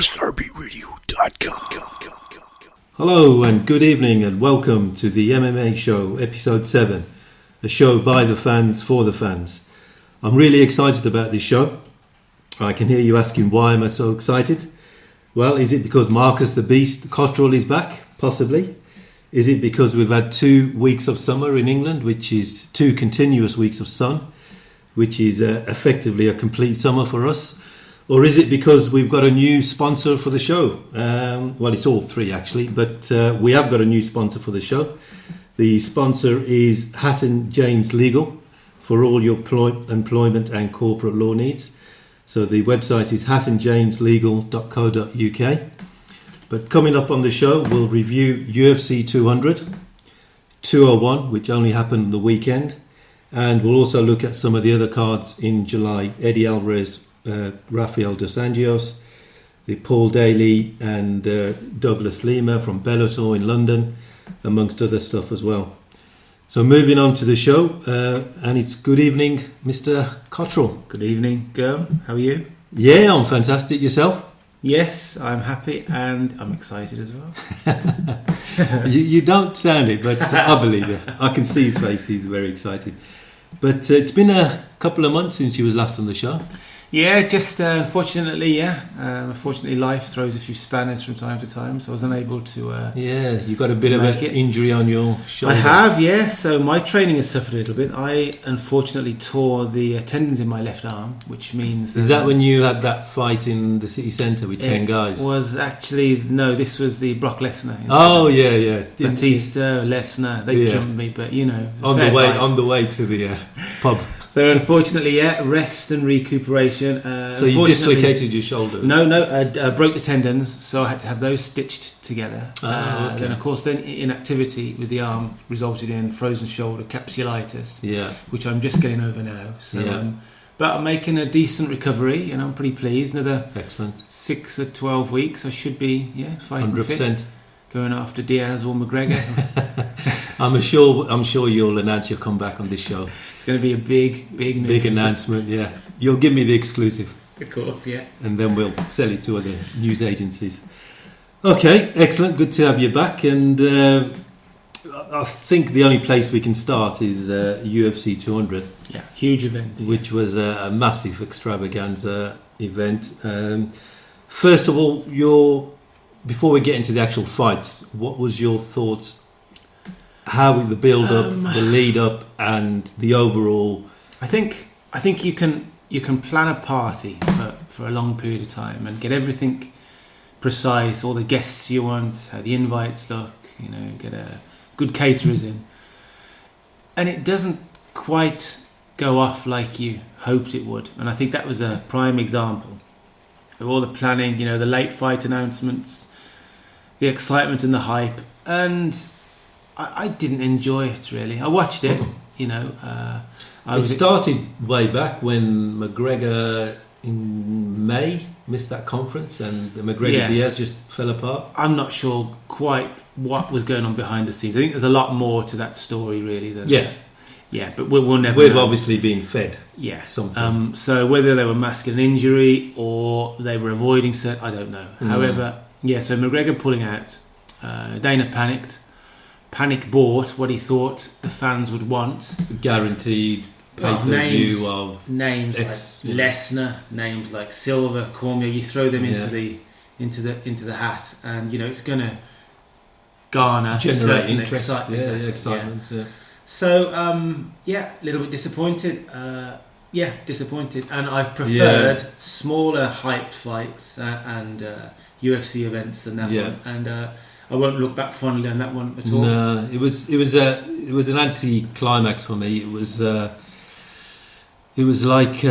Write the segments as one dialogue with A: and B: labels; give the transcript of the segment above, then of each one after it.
A: SRBRadio.com.
B: Hello and good evening and welcome to the MMA Show, Episode 7, a show by the fans for the fans. I'm really excited about this show. I can hear you asking, why am I so excited? Well, is it because Marcus the Beast Cottrell is back? Possibly. Is it because we've had 2 weeks of summer in England, which is 2 continuous weeks of sun, which is effectively a complete summer for us? Or is it because we've got a new sponsor for the show? Well, it's all 3 actually, but we have got a new sponsor for the show. The sponsor is Hatton James Legal for all your employment and corporate law needs. So the website is hattonjameslegal.co.uk. But coming up on the show, we'll review UFC 200, 201, which only happened on the weekend. And we'll also look at some of the other cards in July. Eddie Alvarez, Rafael Dos Anjos, the Paul Daly and Douglas Lima from Bellator in London, amongst other stuff as well. So moving on to the show, and it's good evening, Mr. Cottrell.
C: Good evening, Germ. How are you?
B: Yeah, I'm fantastic. Yourself?
C: Yes, I'm happy and I'm excited as well.
B: You don't sound it, but I believe you. I can see his face. He's very excited. But it's been a couple of months since you was last on the show.
C: Yeah, just unfortunately, unfortunately life throws a few spanners from time to time, so I was unable to...
B: Yeah, you got a bit of an injury on your shoulder.
C: I have, yeah, so my training has suffered a little bit. I unfortunately tore the tendons in my left arm, which means...
B: Is that when you had that fight in the city centre with 10 guys?
C: It was actually, no, this was the Brock Lesnar.
B: Oh, yeah.
C: Batista, Lesnar, they jumped me, but you know...
B: On the way to the pub.
C: So unfortunately, rest and recuperation.
B: So you dislocated your shoulder?
C: No, I broke the tendons, so I had to have those stitched together.
B: Okay.
C: Then, of course, inactivity with the arm resulted in frozen shoulder capsulitis, which I'm just getting over now. So, but I'm making a decent recovery, and I'm pretty pleased. Another
B: excellent
C: 6 or 12 weeks, I should be fighting 100%. Fit. Going after Diaz or McGregor.
B: I'm sure you'll announce your comeback on this show.
C: It's going to be a big
B: announcement. Yeah, you'll give me the exclusive,
C: of course. Yeah,
B: and then we'll sell it to other news agencies. Okay, excellent. Good to have you back. And I think the only place we can start is UFC 200.
C: Yeah, huge event.
B: Which was a massive extravaganza event. First of all, before we get into the actual fights, what was your thoughts? How the build up, the lead up, and the overall? I
C: think you can plan a party for a long period of time and get everything precise, all the guests you want, how the invites look, get a good caterers in, and it doesn't quite go off like you hoped it would. And I think that was a prime example of all the planning, the late fight announcements, the excitement and the hype, and I didn't enjoy it really. I watched it,
B: It started way back when McGregor in May missed that conference, and the McGregor-Diaz just fell apart.
C: I'm not sure quite what was going on behind the scenes. I think there's a lot more to that story really than but we'll never
B: We've
C: know.
B: obviously been fed something.
C: So whether they were masking an injury or they were avoiding certain, I don't know. However, so McGregor pulling out, Dana panic bought what he thought the fans would want.
B: Guaranteed pay-per-view of
C: names like Lesnar, names like Silva, Cormier. You throw them into the hat, and it's going to generate
B: interest,
C: excitement. Yeah. So a little bit disappointed. Disappointed, and I've preferred smaller hyped fights and UFC events than that one, and I won't look back fondly on that one at all.
B: No, it was an anti-climax for me. It was like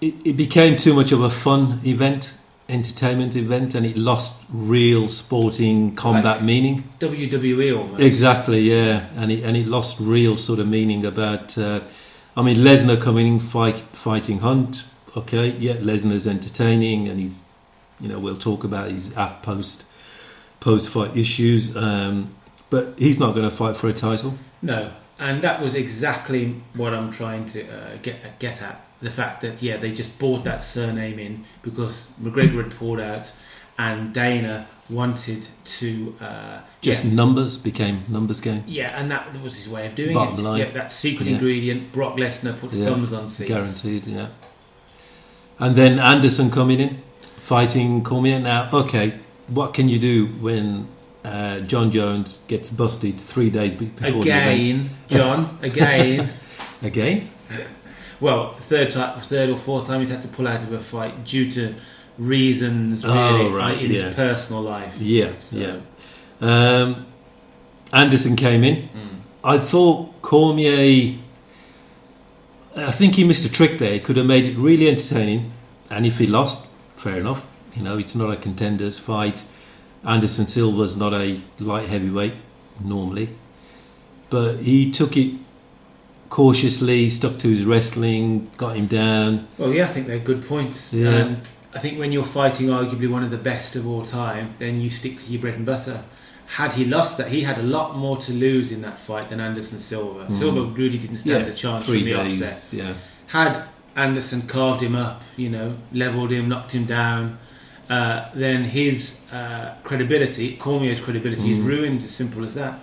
B: it became too much of a fun event, entertainment event, and it lost real sporting combat meaning.
C: WWE almost.
B: Exactly, yeah, and it lost real sort of meaning about. Lesnar coming in fighting Hunt. Okay, Lesnar's entertaining, and he's, we'll talk about his post-fight issues, but he's not going to fight for a title.
C: No, and that was exactly what I'm trying to get at. the fact that they just bought that surname in because McGregor had pulled out, and Dana wanted to
B: numbers became numbers game.
C: Yeah, and that was his way of doing
B: Bottom
C: it.
B: line.
C: Yeah, that secret ingredient. Brock Lesnar puts thumbs on seats.
B: Guaranteed. Yeah. And then Anderson coming in, fighting Cormier. Now, okay, what can you do when John Jones gets busted 3 days before the event?
C: John, again.
B: Again?
C: Well, third or fourth time he's had to pull out of a fight due to reasons in his personal life.
B: Yeah, Anderson came in. I thought Cormier, I think he missed a trick there. He could have made it really entertaining, and if he lost, fair enough. It's not a contenders fight. Anderson Silva's not a light heavyweight normally, but he took it cautiously, stuck to his wrestling, got him down.
C: Well, yeah, I think they're good points.
B: Yeah.
C: And I think when you're fighting arguably one of the best of all time, then you stick to your bread and butter. Had he lost that, he had a lot more to lose in that fight than Anderson Silva. Silva really didn't stand a chance from the offset.
B: Yeah.
C: Had Anderson carved him up, levelled him, knocked him down, then his credibility, Cormier's credibility, is ruined. As simple as that.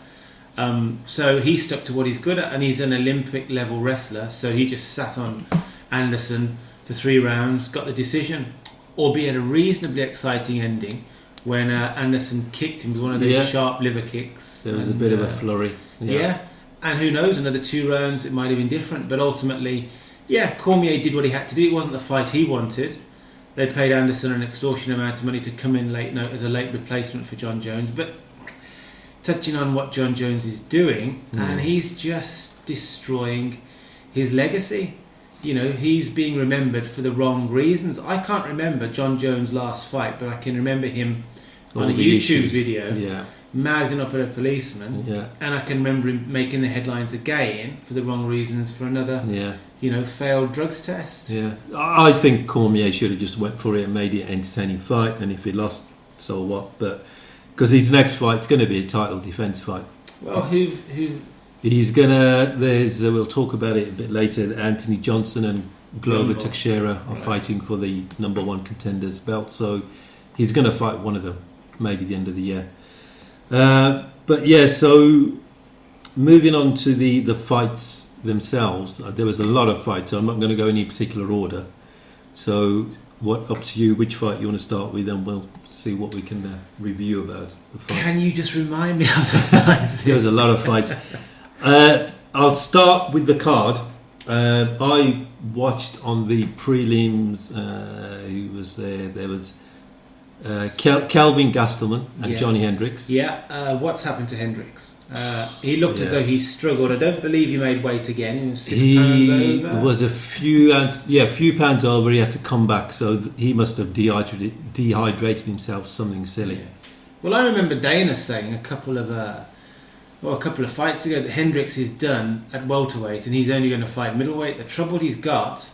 C: So he stuck to what he's good at, and he's an Olympic level wrestler. So he just sat on Anderson for 3 rounds, got the decision, albeit a reasonably exciting ending when Anderson kicked him with one of those sharp liver kicks.
B: There was a bit of a flurry.
C: Yeah, and who knows, another 2 rounds it might have been different, but ultimately, Cormier did what he had to do. It wasn't the fight he wanted. They paid Anderson an extortionate amount of money to come in as a late replacement for John Jones, but touching on what John Jones is doing, and he's just destroying his legacy. He's being remembered for the wrong reasons. I can't remember John Jones' last fight, but I can remember him on a YouTube video mouthing up at a policeman, and I can remember him making the headlines again for the wrong reasons for another failed drugs test.
B: Yeah, I think Cormier should have just went for it and made it an entertaining fight, and if he lost, so what? But because his next fight's going to be a title defence fight.
C: Well, who?
B: He's gonna. We'll talk about it a bit later. Anthony Johnson and Glover Teixeira are fighting for the number 1 contenders belt, so he's going to fight one of them, maybe the end of the year. So moving on to the fights themselves, there was a lot of fights, so I'm not going to go in any particular order. So, up to you? Which fight you want to start with, and we'll see what we can review about the fight.
C: Can you just remind me of the fights?
B: There was a lot of fights. I'll start with the card. I watched on the prelims. Who was there? There was Kelvin Gastelum and Johnny Hendricks.
C: What's happened to Hendricks? He looked as though he struggled. I don't believe he made weight again. He was 6 pounds over.
B: Was a few pounds over. He had to come back, so he must have dehydrated himself, something silly.
C: Yeah. Well, I remember Dana saying a couple of fights ago that Hendricks is done at welterweight and he's only going to fight middleweight. The trouble he's got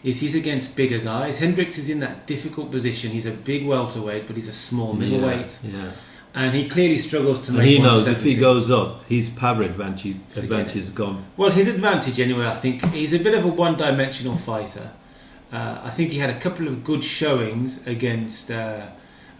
C: is he's against bigger guys. Hendricks is in that difficult position. He's a big welterweight, but he's a small middleweight.
B: Yeah.
C: And he clearly struggles to make.
B: And he knows if he goes up, his power advantage is gone.
C: Well, his advantage anyway, I think, he's a bit of a one-dimensional fighter. I think he had a couple of good showings against a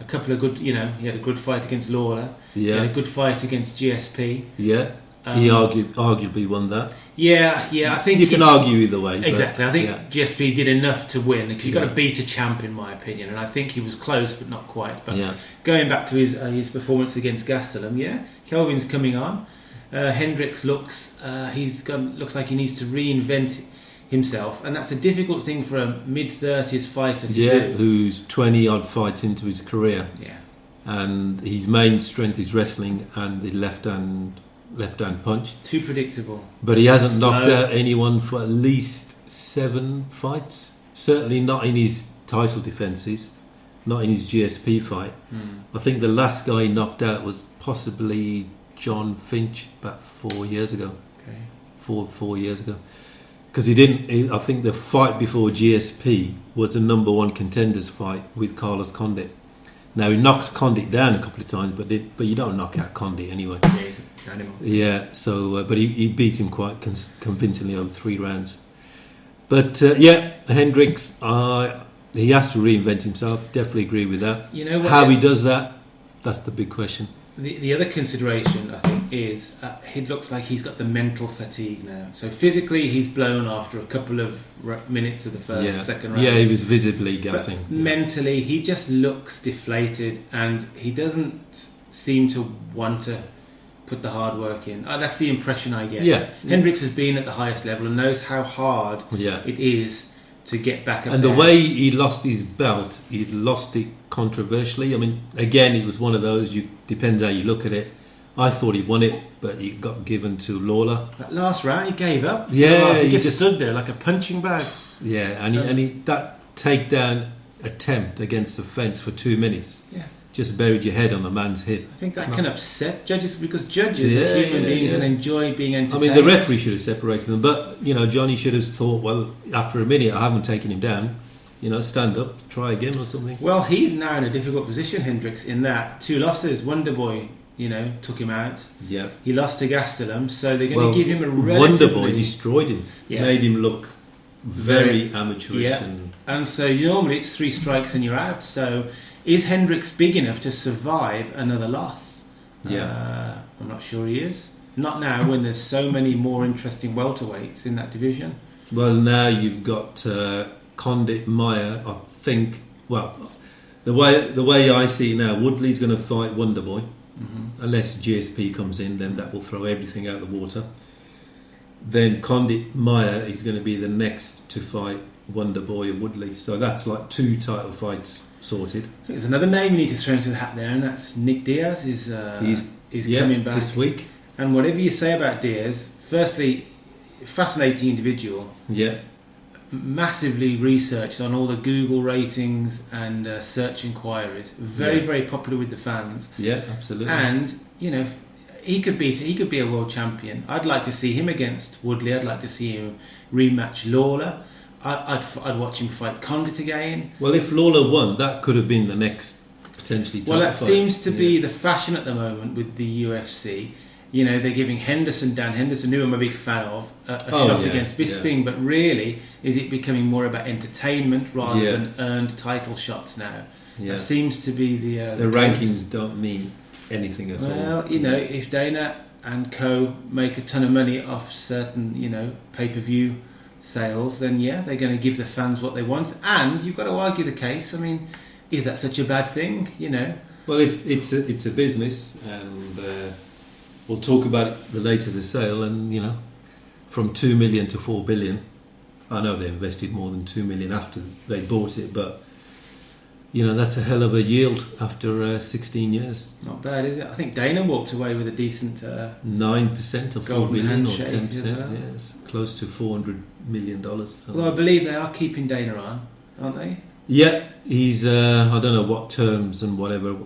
C: couple of good, he had a good fight against Lawler.
B: Yeah.
C: He had a good fight against GSP.
B: Yeah. He arguably won that.
C: Yeah, I think
B: you can argue either way.
C: Exactly, I think GSP did enough to win because you've got to beat a champ, in my opinion, and I think he was close but not quite. But going back to his performance against Gastelum, Kelvin's coming on. Hendricks looks like he needs to reinvent himself, and that's a difficult thing for a mid-30s fighter to do.
B: Who's 20 odd fights into his career.
C: Yeah,
B: and his main strength is wrestling and the left hand punch.
C: Too predictable.
B: But he hasn't knocked out anyone for at least 7 fights. Certainly not in his title defences, not in his GSP fight. I think the last guy he knocked out was possibly John Finch about 4 years ago.
C: Okay.
B: 4 years ago. Because I think the fight before GSP was the number 1 contenders fight with Carlos Condit. Now he knocked Condit down a couple of times, but you don't knock out Condit anyway.
C: Yeah, he's an animal.
B: Yeah, so but he beat him quite convincingly over 3 rounds. But Hendricks, he has to reinvent himself. Definitely agree with that.
C: You know what?
B: How he does that, that's the big question.
C: The other consideration, I think, is he looks like he's got the mental fatigue now. So physically, he's blown after a couple of minutes of the second round.
B: Yeah, he was visibly gassing.
C: But mentally, he just looks deflated, and he doesn't seem to want to put the hard work in. That's the impression I get.
B: Yeah.
C: Hendricks has been at the highest level and knows how hard it is to get back up
B: and
C: there.
B: The way he lost his belt, he lost it controversially. I mean, again, it was one of those, depends how you look at it. I thought he won it, but he got given to Lawler.
C: That last round, he gave up.
B: Yeah.
C: He just stood there like a punching bag.
B: Yeah, and he that takedown attempt against the fence for 2 minutes.
C: Yeah.
B: Just buried your head on a man's head.
C: I think that can upset judges because judges are human beings and enjoy being entertained.
B: I mean, the referee should have separated them, but Johnny should have thought, well, after a minute, I haven't taken him down. Stand up, try again or something.
C: Well, he's now in a difficult position, Hendricks, in that 2 losses. Wonderboy, took him out.
B: Yeah.
C: He lost to Gastelum, so they're going to give him a relatively...
B: Wonderboy destroyed him. Yeah. Made him look very amateurish.
C: Yeah. And so normally it's 3 strikes and you're out. So is Hendricks big enough to survive another loss?
B: Yeah.
C: I'm not sure he is. Not now when there's so many more interesting welterweights in that division.
B: Well, now you've got Condit, Meyer, I think... Well, the way I see it now, Woodley's going to fight Wonderboy. Mm-hmm. Unless GSP comes in, then that will throw everything out of the water. Then Condit, Meyer is going to be the next to fight Wonderboy or Woodley. So that's like 2 title fights sorted.
C: There's another name you need to throw into the hat there, and that's Nick Diaz. He's coming back
B: this week.
C: And whatever you say about Diaz, firstly, fascinating individual.
B: Yeah.
C: Massively researched on all the Google ratings and search inquiries. Very popular with the fans.
B: Yeah, absolutely.
C: And he could be a world champion. I'd like to see him against Woodley. I'd like to see him rematch Lawler. I'd watch him fight Condit again.
B: Well, if Lawler won, that could have been the next potentially title
C: fight. Seems to be the fashion at the moment with the UFC. They're giving Dan Henderson, who I'm a big fan of, a shot against Bisping. Yeah. But really, is it becoming more about entertainment rather than earned title shots now?
B: Yeah.
C: That seems to be the
B: rankings don't mean anything at all.
C: Well, if Dana and co make a ton of money off certain, pay-per-view sales, then they're going to give the fans what they want. And you've got to argue the case. I mean, is that such a bad thing?
B: Well, if it's a business, and we'll talk about it the later the sale, and from 2 million to 4 billion. I know they invested more than 2 million after they bought it, but that's a hell of a yield after 16 years.
C: Not bad, is it? I think Dana walked away with a decent
B: 9% of 4 billion or 10%.
C: Well.
B: Yes, close to $400 million.
C: Although I believe they are keeping Dana on, aren't they?
B: Yeah, he's I don't know what terms and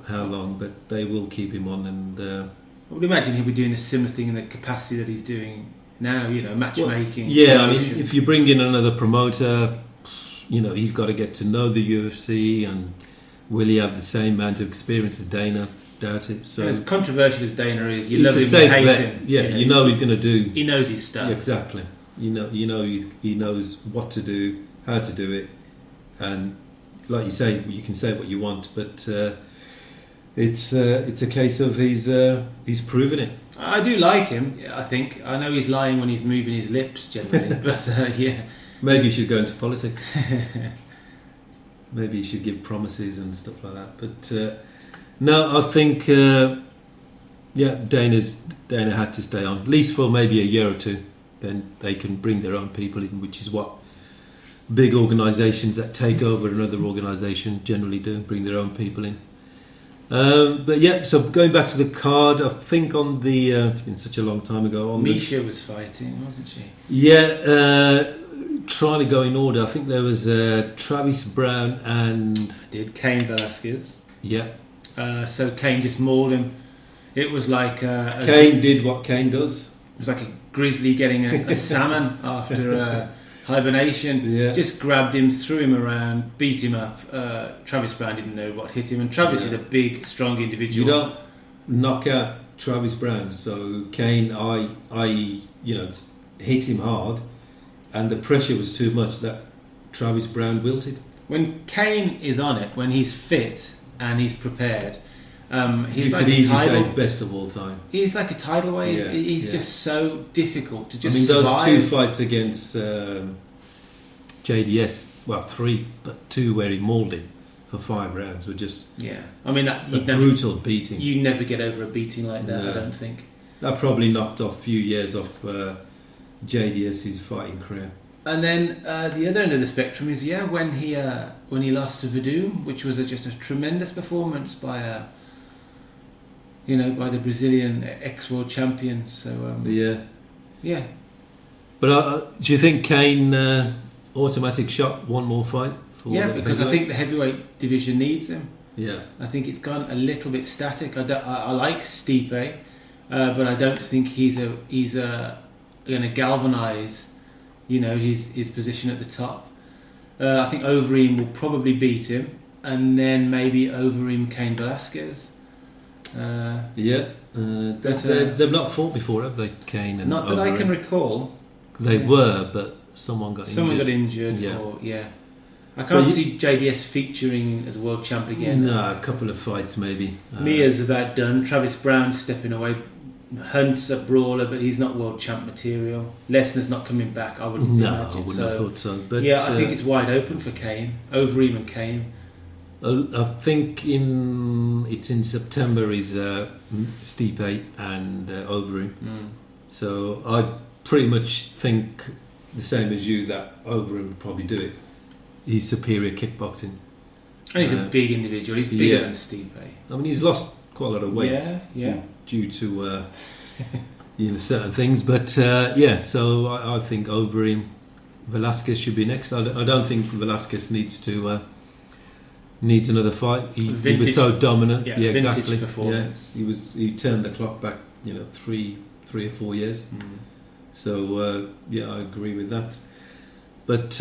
B: how long, but they will keep him on. And
C: I would imagine he'll be doing a similar thing in the capacity that he's doing now. Matchmaking.
B: Well, I mean, if you bring in another promoter, he's got to get to know the UFC, and will he have the same amount of experience as Dana? Doubt it. So,
C: as controversial as Dana is, you
B: love
C: him,
B: you hate
C: bet.
B: him. Yeah, he's going to do.
C: He knows his stuff.
B: Yeah, exactly. He knows what to do, how to do it, and like you say, you can say what you want, but it's a case of he's proven it.
C: I do like him. I think I know he's lying when he's moving his lips generally, but yeah.
B: Maybe he should go into politics. Maybe he should give promises and stuff like that. But no, I think Dana had to stay on, at least for maybe a year or two. Then they can bring their own people in, which is what big organisations that take over another organisation generally do, bring their own people in. So going back to the card, I think on the it's been such a long time ago.
C: Misha was fighting, wasn't she?
B: Yeah, trying to go in order. I think there was Travis Brown and
C: Cain Velasquez.
B: Yeah.
C: So Cain just mauled him. It was like
B: Cain did what Cain does.
C: It was like a grizzly getting a salmon after hibernation.
B: Yeah.
C: Just grabbed him, threw him around, beat him up. Travis Brown didn't know what hit him, and Travis is a big, strong individual.
B: You don't knock out Travis Brown. So Cain, I hit him hard. and the pressure was too much that Travis Brown wilted.
C: When Kane is on it, when he's fit and he's prepared, he's
B: You
C: like
B: could
C: a
B: easily
C: tidal.
B: say best of all time.
C: He's like a tidal wave.
B: Yeah,
C: He's
B: yeah.
C: just so difficult to just
B: I mean, those
C: survive.
B: 2 fights against JDS, well, 3, but 2 where he mauled him for 5 rounds were just
C: Yeah, I mean that
B: a brutal beating.
C: you never get over a beating like that.
B: No.
C: I don't think.
B: That probably knocked off a few years off JDS's fighting career.
C: And then the other end of the spectrum is when he lost to Verdum, which was just a tremendous performance by by the Brazilian ex-world champion. So yeah.
B: But do you think Kane automatic shot one more fight? For
C: Yeah,
B: the
C: because I
B: heavyweight?
C: think the heavyweight division needs him.
B: Yeah.
C: I think it's gone a little bit static. I like Stipe, but I don't think he's going to galvanise, his position at the top. I think Overeem will probably beat him, and then maybe Overeem Cain Velasquez.
B: They've not fought before, have they, Kane and
C: Not that I can
B: Overeem?
C: recall.
B: They were, but someone got injured.
C: Yeah. I can't see JDS featuring as a world champ again.
B: No, a couple of fights maybe.
C: Mia's about done. Travis Brown stepping away. Hunt's a brawler, but he's not world champ material. Lesnar's not coming back. I wouldn't
B: No,
C: imagine.
B: I wouldn't have thought so. But
C: I think it's wide open for Kane, Overeem and Kane.
B: I think it's in September is Stipe and Overeem. So I pretty much think the same as you that Overeem would probably do it. He's superior kickboxing.
C: And he's a big individual. He's bigger than Stipe.
B: I mean, he's lost quite a lot of weight due to certain things. But so I think Overeem, Velasquez should be next. I don't think Velasquez needs another fight. He was so dominant.
C: Yeah,
B: exactly.
C: Performance.
B: Yeah, he turned the clock back. 3 or 4 years. So I agree with that. But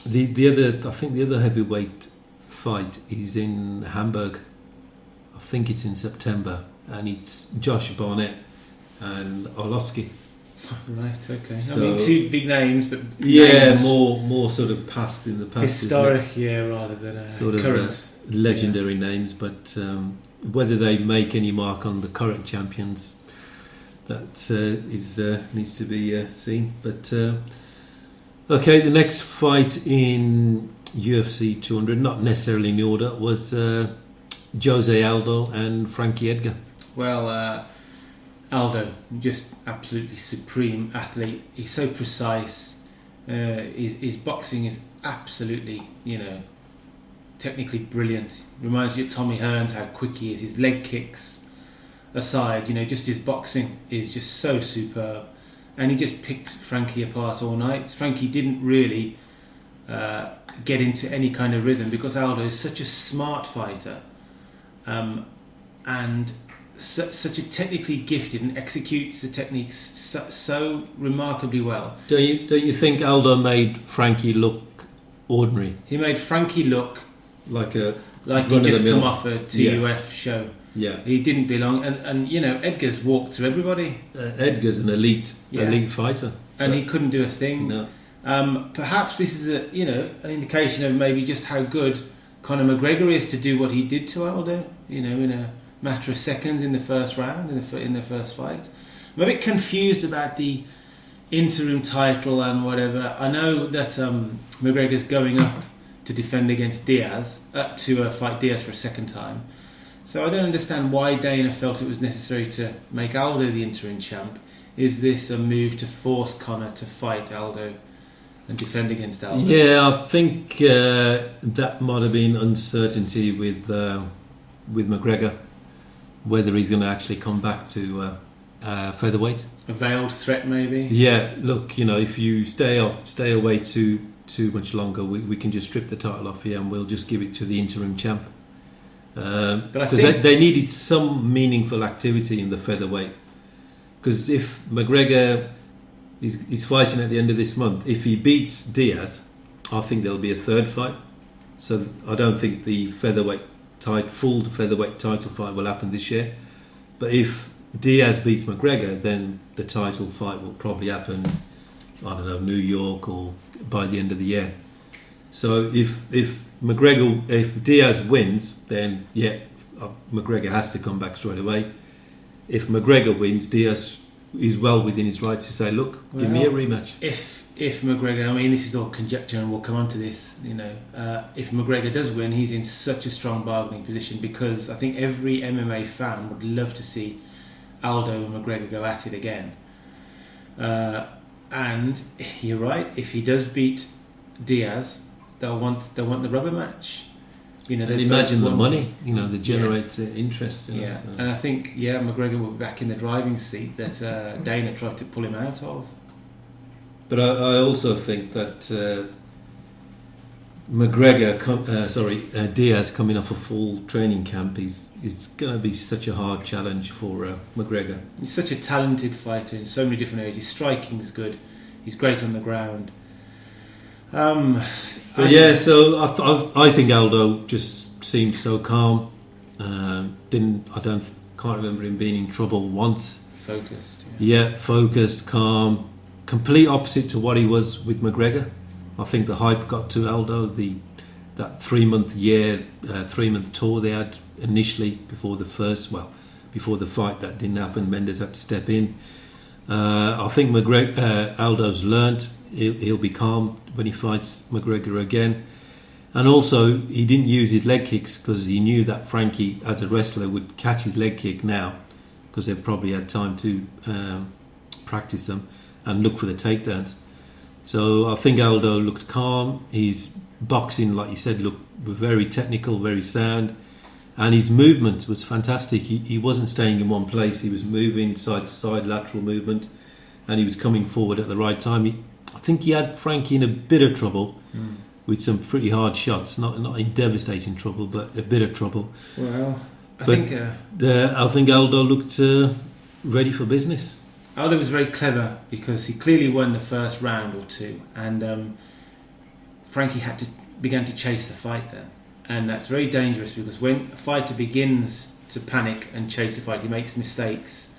B: the other heavyweight fight is in Hamburg. I think it's in September, and it's Josh Barnett and Orlovsky.
C: Right. Okay.
B: So,
C: 2 big names, but
B: names, more sort of past in the past,
C: historic, rather than
B: sort
C: current.
B: of legendary names. But whether they make any mark on the current champions, that needs to be seen. But okay, the next fight in UFC 200, not necessarily in order, was Jose Aldo and Frankie Edgar.
C: Well, Aldo, just absolutely supreme athlete. He's so precise. His boxing is absolutely, technically brilliant. Reminds you of Tommy Hearns, how quick he is. His leg kicks aside, just his boxing is just so superb. And he just picked Frankie apart all night. Frankie didn't really get into any kind of rhythm because Aldo is such a smart fighter and such a technically gifted and executes the techniques so remarkably well.
B: Don't you think Aldo made Frankie look ordinary?
C: He made Frankie look
B: like
C: he just come off a TUF show.
B: Yeah,
C: he didn't belong, and Edgar's walked through everybody.
B: Edgar's an elite fighter,
C: and he couldn't do a thing.
B: No.
C: Perhaps this is an indication of maybe just how good Conor McGregor is to do what he did to Aldo. In a matter of seconds in the first round, in the first fight. I'm a bit confused about the interim title and whatever. I know that McGregor's going up to defend against Diaz, to fight Diaz for a second time. So I don't understand why Dana felt it was necessary to make Aldo the interim champ. Is this a move to force Conor to fight Aldo and defend against Aldo?
B: Yeah, I think that might have been uncertainty with McGregor, whether he's going to actually come back to featherweight.
C: A veiled threat, maybe.
B: Yeah, look, if you stay away too much longer, we can just strip the title off here and we'll just give it to the interim champ. But I think they needed some meaningful activity in the featherweight. Because if McGregor is fighting at the end of this month, if he beats Diaz, I think there'll be a third fight. So I don't think the full featherweight title fight will happen this year. But if Diaz beats McGregor, then the title fight will probably happen I don't know, New York or by the end of the year. So if Diaz wins, then McGregor has to come back straight away. If McGregor wins, Diaz is well within his rights to say, look, give me a rematch.
C: If McGregor, I mean, this is all conjecture, and we'll come on to this. If McGregor does win, he's in such a strong bargaining position, because I think every MMA fan would love to see Aldo and McGregor go at it again. And you're right. If he does beat Diaz, they'll want the rubber match.
B: And imagine the money, that generates interest. So.
C: And I think McGregor will be back in the driving seat that Dana tried to pull him out of.
B: But I also think that Diaz coming off a full training camp is going to be such a hard challenge for McGregor.
C: He's such a talented fighter in so many different areas. His striking is good. He's great on the ground. So I think Aldo just seemed so calm. Can't remember him being in trouble once. Focused.
B: Focused, calm. Complete opposite to what he was with McGregor. I think the hype got to Aldo. That 3-month tour they had initially before the fight, that didn't happen. Mendes had to step in. I think Aldo's learnt. He'll be calm when he fights McGregor again. And also, he didn't use his leg kicks because he knew that Frankie, as a wrestler, would catch his leg kick now, because they probably had time to practice them and look for the takedowns. So I think Aldo looked calm. His boxing, like you said, looked very technical, very sound. And his movement was fantastic. He wasn't staying in one place. He was moving side to side, lateral movement, and he was coming forward at the right time. I think he had Frankie in a bit of trouble with some pretty hard shots. Not in devastating trouble, but a bit of trouble.
C: Well, I think
B: Aldo looked ready for business.
C: Aldo was very clever because he clearly won the first round or two, and Frankie began to chase the fight then. And that's very dangerous, because when a fighter begins to panic and chase a fight, he makes mistakes,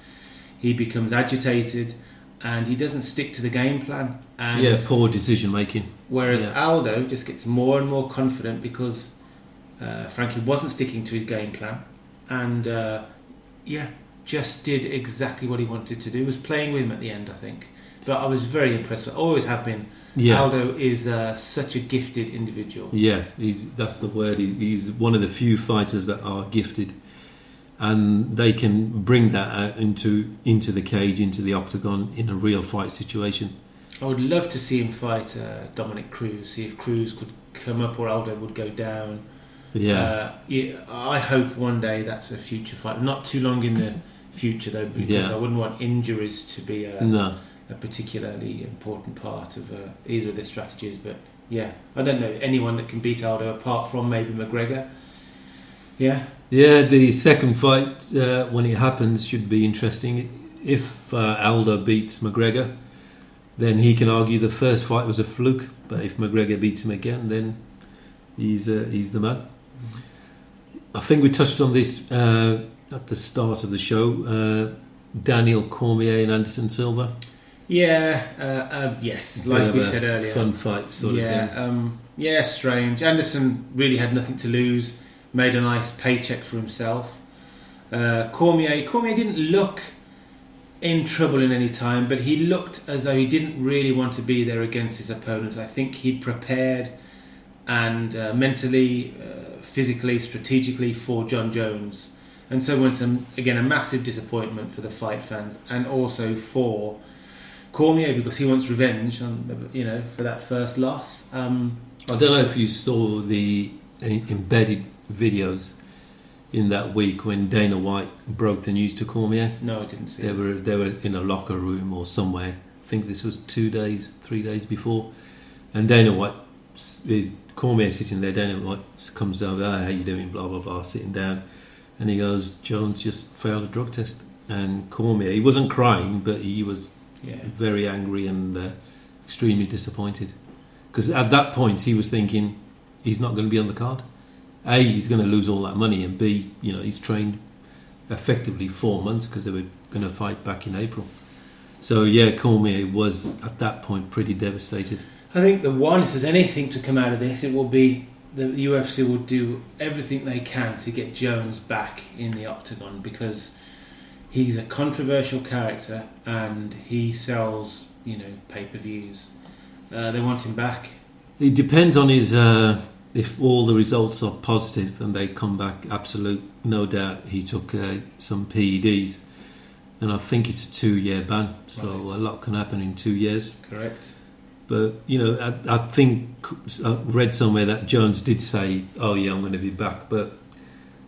C: he becomes agitated, and he doesn't stick to the game plan. And
B: poor decision making.
C: Whereas Aldo just gets more and more confident because Frankie wasn't sticking to his game plan, and just did exactly what he wanted to do. He was playing with him at the end, I think. But I was very impressed. I always have been. Aldo is such a gifted individual.
B: That's the word. He's one of the few fighters that are gifted, and they can bring that out into the cage, into the octagon, in a real fight situation.
C: I would love to see him fight Dominic Cruz, see if Cruz could come up or Aldo would go down. I hope one day that's a future fight. Not too long in the future, though, because I wouldn't want injuries to be a particularly important part of either of their strategies. But I don't know anyone that can beat Aldo apart from maybe McGregor.
B: The second fight, when it happens, should be interesting. If Aldo beats McGregor, then he can argue the first fight was a fluke. But if McGregor beats him again, then he's the man. I think we touched on this at the start of the show. Daniel Cormier and Anderson Silva.
C: Yes, like we said earlier.
B: Fun fight sort of thing.
C: Strange. Anderson really had nothing to lose, made a nice paycheck for himself. Cormier didn't look in trouble in any time, but he looked as though he didn't really want to be there against his opponent. I think he'd prepared and mentally, physically, strategically for John Jones. And so once again, a massive disappointment for the fight fans, and also for Cormier, because he wants revenge on, for that first loss.
B: I don't know if you saw the embedded videos in that week when Dana White broke the news to Cormier.
C: No, I didn't see.
B: They were in a locker room or somewhere. I think this was 3 days before, and Dana White, Cormier sitting there. Dana White comes over. How you doing? Blah blah blah. Sitting down, and he goes, "Jones just failed a drug test." And Cormier, he wasn't crying, but he was very angry and extremely disappointed, because at that point he was thinking he's not going to be on the card. A, he's going to lose all that money, and B, he's trained effectively 4 months because they were going to fight back in April. So yeah, Cormier was at that point pretty devastated.
C: I think if there's anything to come out of this, it will be the UFC will do everything they can to get Jones back in the octagon, because he's a controversial character and he sells, pay-per-views. They want him back.
B: It depends on his if all the results are positive and they come back absolute. No doubt he took some PEDs, and I think it's a 2-year ban, so
C: Right.
B: a lot can happen in 2 years.
C: Correct.
B: But I think I read somewhere that Jones did say, "Oh yeah, I'm going to be back." But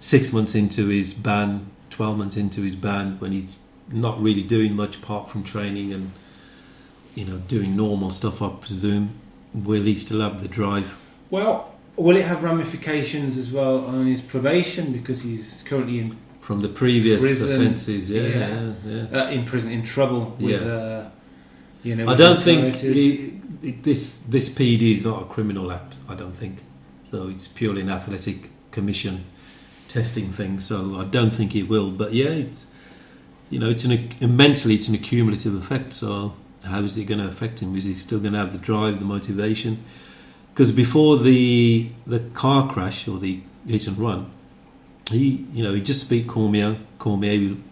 B: 6 months into his ban, 12 months into his ban, when he's not really doing much apart from training and doing normal stuff, I presume, will he still have the drive?
C: Well, will it have ramifications as well on his probation, because he's currently in
B: From the previous
C: prison,
B: offences, yeah.
C: in prison, in trouble with,
B: I
C: with
B: don't think
C: authorities.
B: this PD is not a criminal act. I don't think so. It's purely an athletic commission testing thing. So I don't think it will. But yeah, it's mentally it's an accumulative effect. So how is it going to affect him? Is he still going to have the drive, the motivation? Because before the car crash or the hit and run, he just beat Cormier.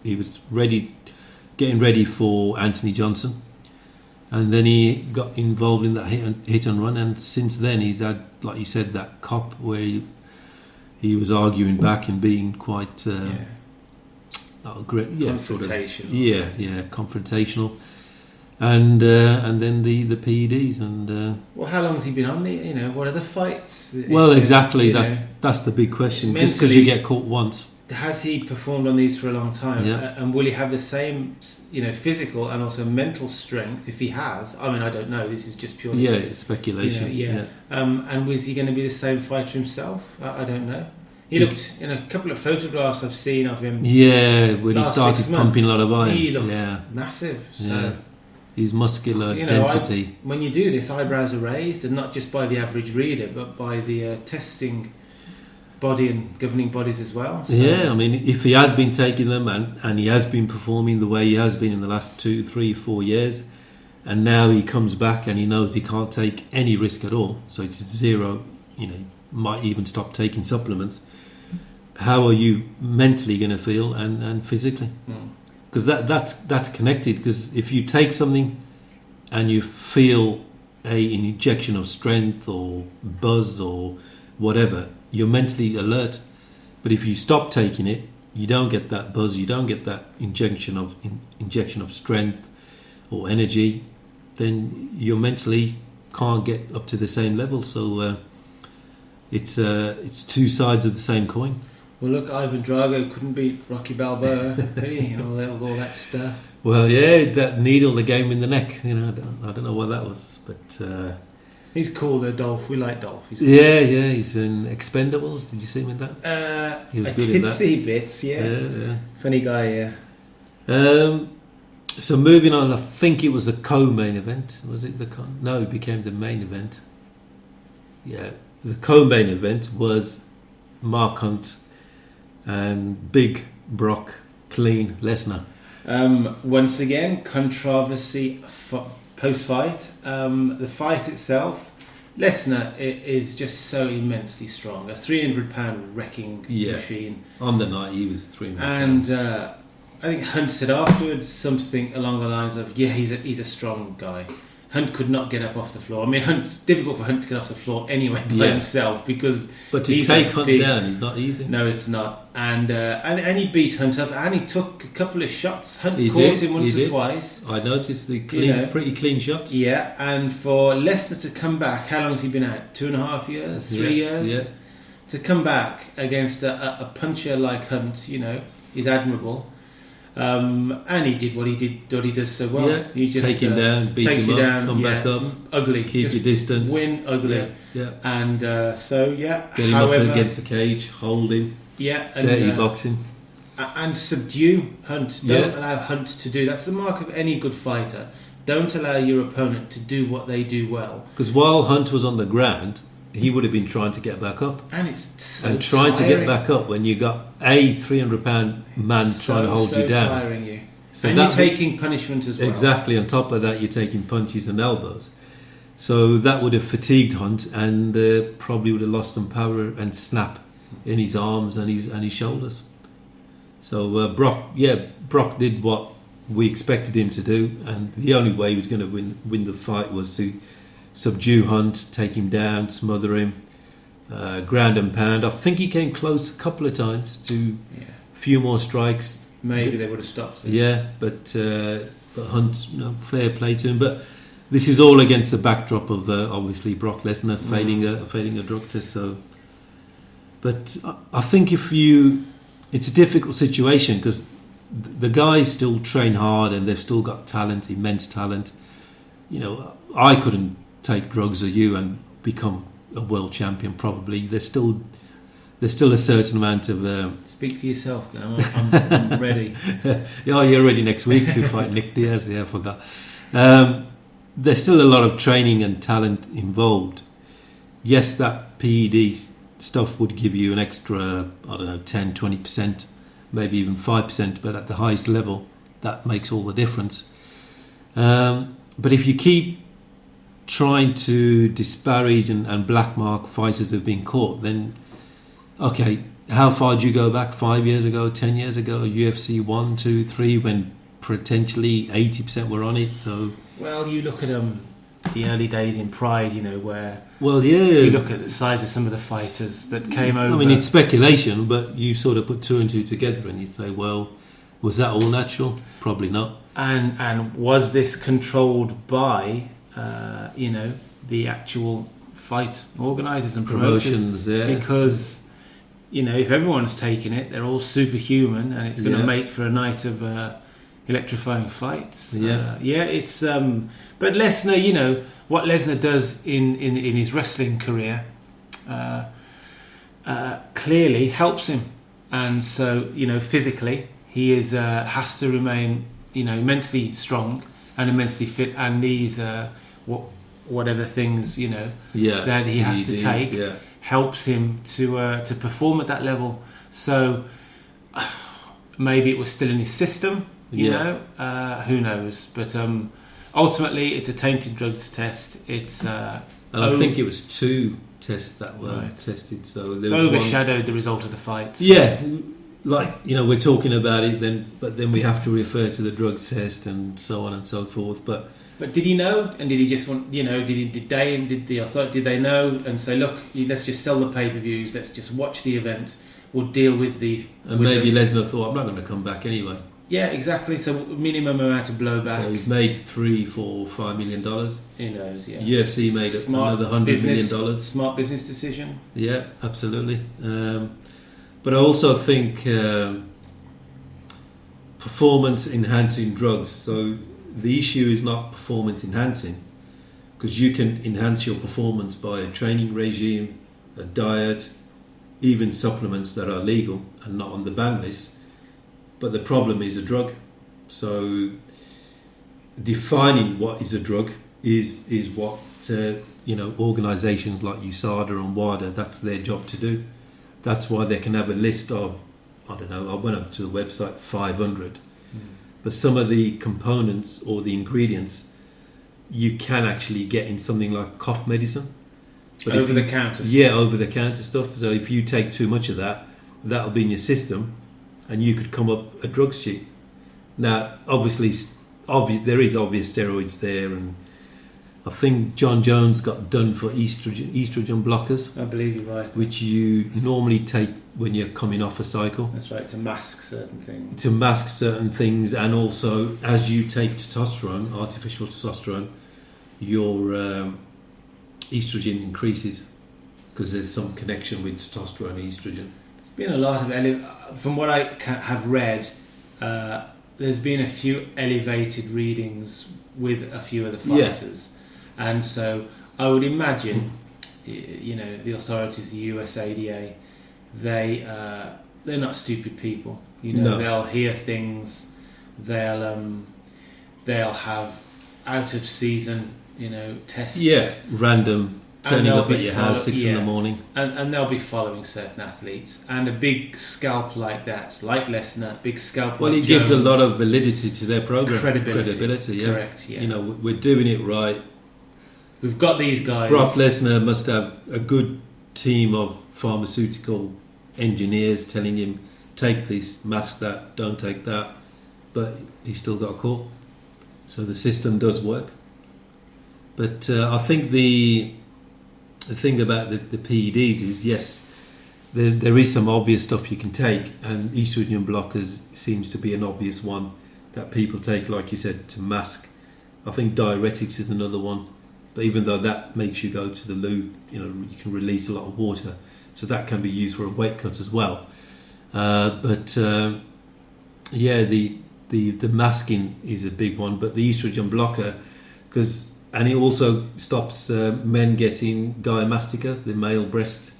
B: He was getting ready for Anthony Johnson, and then he got involved in that hit and run. And since then, he's had, like you said, that cop where he was arguing back and being quite not great,
C: confrontational.
B: Confrontational. And then the PEDs and
C: well, how long has he been on the? What are the fights?
B: Well, exactly. That's the big question. Just because you get caught once,
C: has he performed on these for a long time?
B: Yeah.
C: And will he have the same, physical and also mental strength? If he has, I mean, I don't know. This is just purely
B: speculation.
C: And was he going to be the same fighter himself? I don't know. He looked in a couple of photographs I've seen of him.
B: Yeah, when he started
C: 6 months,
B: pumping a lot of iron.
C: he looked massive. So.
B: Yeah. His muscular density.
C: When you do this, eyebrows are raised, and not just by the average reader, but by the testing body and governing bodies as well. So.
B: Yeah, I mean, if he has been taking them and he has been performing the way he has been in the last 2, 3, 4 years, and now he comes back and he knows he can't take any risk at all, so it's zero, might even stop taking supplements, how are you mentally going to feel and physically? Because that's connected. Because if you take something and you feel an injection of strength or buzz or whatever, you're mentally alert. But if you stop taking it, you don't get that buzz, you don't get that injection of strength or energy, then you mentally can't get up to the same level. So it's two sides of the same coin.
C: Well, look, Ivan Drago couldn't beat Rocky Balboa, could he? All that stuff.
B: Well, yeah, that needle that gave him in the neck. I don't know what that was, but
C: he's cool though, Dolph. We like Dolph. He's cool.
B: Yeah, he's in Expendables. Did you see him in that? He was good in that.
C: I did see bits. Yeah. Funny guy. Yeah.
B: So moving on, I think it was the co-main event. Was it No, it became the main event. Yeah, the co-main event was Mark Hunt and Big Brock Clean Lesnar.
C: Once again, controversy post-fight. The fight itself, Lesnar is just so immensely strong. A 300-pound wrecking machine.
B: On the night, he was 300
C: And
B: pounds.
C: I think Hunt said afterwards something along the lines of, he's a strong guy. Hunt could not get up off the floor. I mean, it's difficult for Hunt to get off the floor anyway by himself, because
B: but to take Hunt down is not easy.
C: No, it's not. And he beat Hunt up, and he took a couple of shots. Hunt
B: He
C: caught
B: did,
C: him once
B: he
C: or
B: did.
C: twice.
B: I noticed the pretty clean shots.
C: Yeah, and for Lesnar to come back, how long has he been out? 2.5 years, 3 years.
B: Yeah.
C: To come back against a puncher like Hunt, is admirable. And he did what he does so well.
B: Yeah.
C: You just
B: take him down, beat him up,
C: down,
B: come back up,
C: ugly,
B: keep your distance,
C: win ugly.
B: Yeah.
C: And
B: get him
C: however,
B: up against the cage, hold him,
C: and,
B: dirty boxing,
C: and subdue Hunt. Don't allow Hunt to do. That's the mark of any good fighter. Don't allow your opponent to do what they do well.
B: Because while Hunt was on the ground, he would have been trying to get back up.
C: And it's so
B: and trying
C: tiring.
B: to get back up when you got a 300-pound man trying to hold you down.
C: Tiring you.
B: So
C: and you're taking punishment as well.
B: Exactly. On top of that, you're taking punches and elbows. So that would have fatigued Hunt, and probably would have lost some power and snap in his arms and his shoulders. So Brock did what we expected him to do, and the only way he was going to win the fight was to subdue Hunt, take him down, smother him, ground and pound. I think he came close a couple of times to a few more strikes.
C: Maybe they would have stopped him.
B: Yeah, but Hunt, fair play to him. But this is all against the backdrop of obviously Brock Lesnar failing a drug test. So, but I think it's a difficult situation because the guys still train hard and they've still got talent, immense talent. I couldn't take drugs or you and become a world champion. Probably there's still a certain amount of.
C: Speak for yourself. I'm ready.
B: Yeah, you're ready next week to fight Nick Diaz. Yeah, I forgot. There's still a lot of training and talent involved. Yes, that PED stuff would give you an extra, 10, 20%, maybe even 5%, but at the highest level, that makes all the difference. But if you keep trying to disparage and blackmark fighters who have been caught, then, okay, how far do you go back? 5 years ago, 10 years ago, UFC 1, 2, 3, when potentially 80% were on it, so...
C: Well, you look at the early days in Pride, where...
B: Well, yeah.
C: You look at the size of some of the fighters that came over...
B: I mean, it's speculation, but you sort of put two and two together and you say, well, was that all natural? Probably not.
C: And was this controlled by, the actual fight organisers and
B: promotions? Yeah.
C: Because, if everyone's taking it, they're all superhuman and it's going to make for a night of... electrifying fights. It's but Lesnar, what Lesnar does in his wrestling career clearly helps him, and so physically he has to remain immensely strong and immensely fit, and these whatever things that he has to take helps him to perform at that level. So maybe it was still in his system. Who knows? But ultimately, it's a tainted drugs test. It's
B: and I think it was 2 tests that were tested, so there was
C: overshadowed the result of the fight.
B: Yeah, we're talking about it, but then we have to refer to the drugs test and so on and so forth. But
C: did he know? And did he just want? Did the authority? Did they know and say, look, let's just sell the pay-per-views. Let's just watch the event. We'll deal with the. And
B: maybe Lesnar thought, I'm not going to come back anyway.
C: Yeah, exactly. So minimum amount of blowback.
B: So he's made $3, $4, $5 million.
C: Who knows? Yeah.
B: UFC made another $100 million.
C: Smart business decision.
B: Yeah, absolutely. But I also think performance enhancing drugs. So the issue is not performance enhancing, because you can enhance your performance by a training regime, a diet, even supplements that are legal and not on the ban list. But the problem is a drug. So defining what is a drug is what organisations like USADA and WADA, that's their job to do. That's why they can have a list of, I went up to the website, 500. But some of the components or the ingredients you can actually get in something like cough medicine. But
C: over the counter stuff.
B: Yeah, over the counter stuff. So if you take too much of that, that'll be in your system, and you could come up a drugs sheet. Now, obviously, there is obvious steroids there, and I think John Jones got done for estrogen blockers.
C: I believe you're right.
B: Which you normally take when you're coming off a cycle.
C: That's right, to mask certain things.
B: And also, as you take testosterone, artificial testosterone, your estrogen increases, because there's some connection with testosterone and estrogen.
C: There's been a lot of, from what I have read, there's been a few elevated readings with a few of the fighters. Yeah. And so I would imagine, the authorities, the USADA, they're not stupid people.
B: No.
C: They'll hear things. They'll have out of season, tests.
B: Yeah, random turning
C: they'll
B: up
C: be
B: at your house 6 in the morning.
C: And they'll be following certain athletes. And a big scalp like that, like Lesnar, big scalp
B: Well,
C: like
B: it gives a
C: Jones,
B: lot of validity to their program.
C: credibility.
B: Yeah.
C: Correct, yeah.
B: You know, we're doing it right.
C: We've got these guys.
B: Brock Lesnar must have a good team of pharmaceutical engineers telling him, take this, match that, don't take that. But he's still got caught. So the system does work. But I think the thing about the PEDs is, yes, there is some obvious stuff you can take, and estrogen blockers seems to be an obvious one that people take, like you said, to mask. I think diuretics is another one, but even though that makes you go to the loo, you know, you can release a lot of water, so that can be used for a weight cut as well. Yeah, the masking is a big one, but the estrogen blocker, and it also stops men getting gymastica, the male breast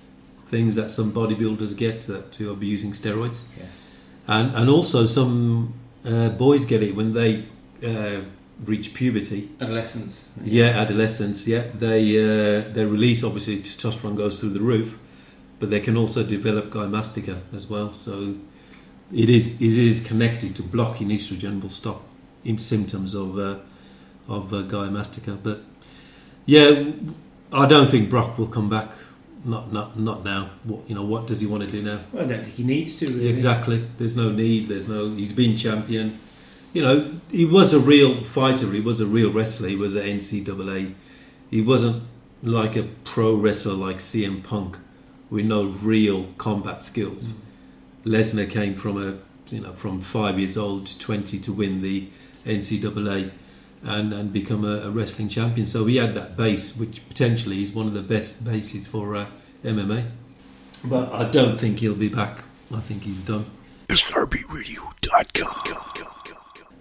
B: things that some bodybuilders get who are abusing steroids.
C: Yes.
B: And also some boys get it when they reach puberty.
C: Adolescence.
B: Yeah, adolescence. Yeah, they release, obviously testosterone goes through the roof, but they can also develop gymastica as well. So it is connected to blocking estrogen will stop in symptoms of gymastica. But yeah, I don't think Brock will come back. Not now. What does he want to do now?
C: Well, I don't think he needs to. Really.
B: Exactly. There's no need. He's been champion. You know, he was a real fighter. He was a real wrestler. He was at NCAA. He wasn't like a pro wrestler like CM Punk with no real combat skills. Lesnar came from 5 years old to 20 to win the NCAA and become a wrestling champion. So he had that base, which potentially is one of the best bases for MMA. But I don't think he'll be back. I think he's done. SRBRadio.com.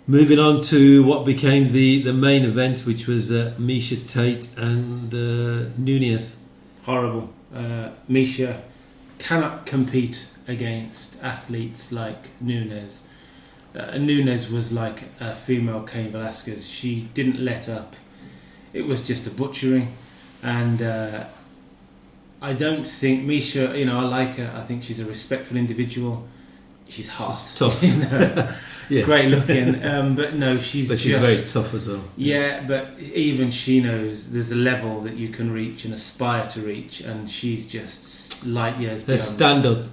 B: Moving on to what became the main event, which was Miesha Tate and Nunes.
C: Horrible. Miesha cannot compete against athletes like Nunes. Nunes was like a female Cain Velasquez. She didn't let up. It was just a butchering. And I don't think Miesha, I like her. I think she's a respectful individual. She's hot.
B: She's tough. Yeah.
C: Great looking. But no, she's
B: very tough as well.
C: Yeah, but even she knows there's a level that you can reach and aspire to reach, and she's just light years beyond.
B: Her stand-up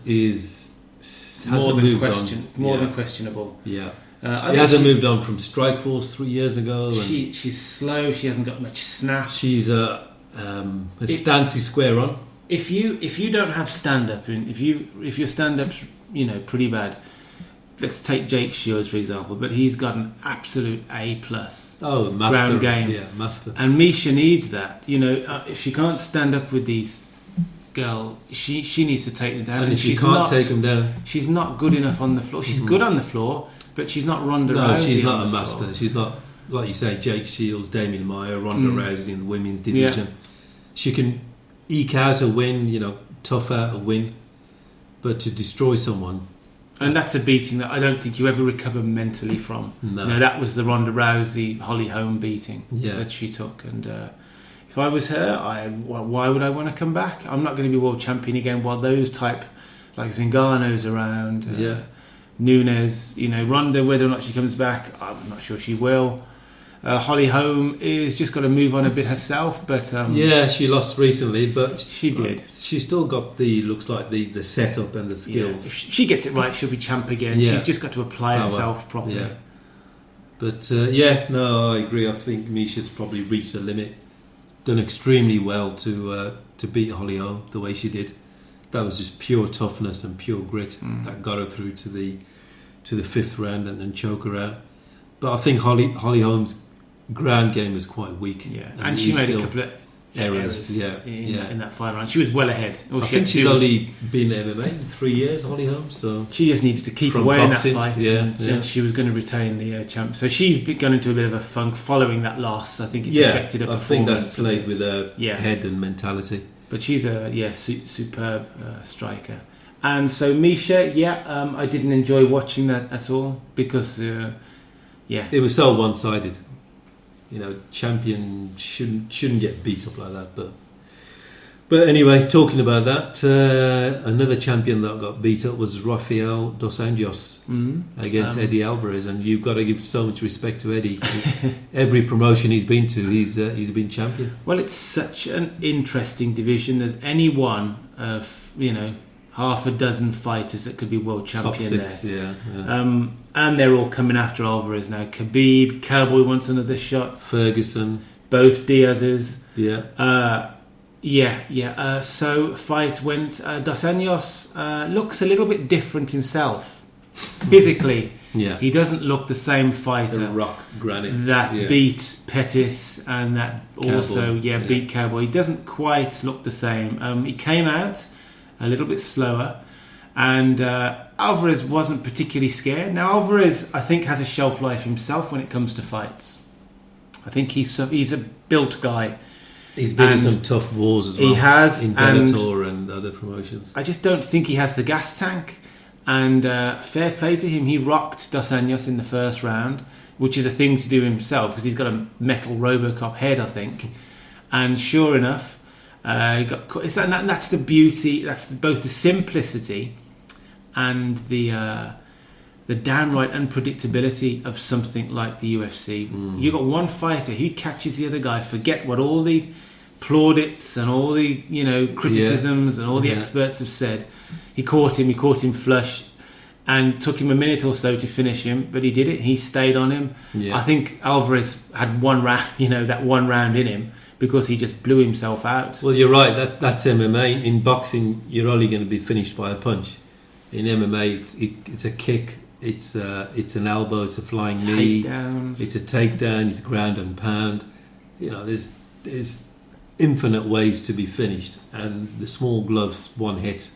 C: more than questionable.
B: Yeah. He hasn't moved on from Strikeforce 3 years ago. And
C: she's slow. She hasn't got much snap.
B: She's her stance is square on.
C: If you don't have stand-up, and if your stand-up's pretty bad, let's take Jake Shields for example, but he's got an absolute A+.
B: Oh, master
C: ground game.
B: Yeah, master.
C: And Miesha needs that. If she can't stand up with these girls, she needs to take them down.
B: And if she can't take them down,
C: she's not good enough on the floor. She's good on the floor, but she's not Ronda Rousey.
B: No, she's not a master. Floor. She's not, like you say, Jake Shields, Damian Maia, Ronda Rousey in the women's division. Yeah. She can eke out a win, tough out a win, but to destroy someone.
C: And that's a beating that I don't think you ever recover mentally from.
B: No.
C: That was the Ronda Rousey, Holly Holm beating that she took. And if I was her, why would I want to come back? I'm not going to be world champion again while those type, like Zingano's around. Nunes, Ronda, whether or not she comes back, I'm not sure she will. Holly Holm is just got to move on a bit herself, but
B: she lost recently, but
C: she did.
B: She's still got the setup and the skills.
C: If she gets it right, she'll be champ again. She's just got to apply herself properly.
B: Yeah. But I agree. I think Miesha's probably reached her limit. Done extremely well to beat Holly Holm the way she did. That was just pure toughness and pure grit that got her through to the fifth round and choke her out. But I think Holly Holm's ground game was quite weak.
C: Yeah, and she made a couple of errors in that final round. She was well ahead.
B: I think she's only been in MMA in 3 years, Holly Holm. So
C: she just needed to keep away boxing, in that fight, and she was going to retain the champ. So she's gone into a bit of a funk following that loss. I think it's affected her performance.
B: I think that's played with her head and mentality.
C: But she's a superb striker. And so Miesha, I didn't enjoy watching that at all because it was
B: so one-sided. Champion shouldn't get beat up like that. But But anyway, talking about that, another champion that got beat up was Rafael dos Anjos against Eddie Alvarez, and you've got to give so much respect to Eddie. Every promotion he's been to, he's been champion.
C: Well, it's such an interesting division. There's any one of half a dozen fighters that could be world champion.
B: Top six,
C: there.
B: Yeah.
C: And they're all coming after Alvarez now. Khabib, Cowboy wants another shot.
B: Ferguson,
C: both Diaz's.
B: Yeah.
C: So fight went. Dos Anjos looks a little bit different himself, physically.
B: Yeah.
C: He doesn't look the same fighter.
B: The rock granite
C: that beat Pettis and that
B: Cowboy.
C: Also beat Cowboy. He doesn't quite look the same. He came out a little bit slower, and Alvarez wasn't particularly scared. Now Alvarez, I think, has a shelf life himself when it comes to fights. I think he's a built guy.
B: He's been in some tough wars as well.
C: He has,
B: in Bellator and other promotions.
C: I just don't think he has the gas tank. And fair play to him, he rocked Dos Anjos in the first round, which is a thing to do himself because he's got a metal Robocop head, I think. And sure enough, he got caught. And that's the beauty. That's both the simplicity and the downright unpredictability of something like the UFC. You got one fighter, he catches the other guy. Forget what all the plaudits and all the criticisms and all the experts have said. He caught him flush, and took him a minute or so to finish him, but he did it. He stayed on him. I think Alvarez had one round, that one round in him, because he just blew himself out.
B: Well, you're right. That's MMA. In boxing, you're only going to be finished by a punch. In MMA, it's a kick. It's an elbow. It's a flying knee. It's a takedown. It's a ground and pound. There's infinite ways to be finished, and the small gloves, one hit,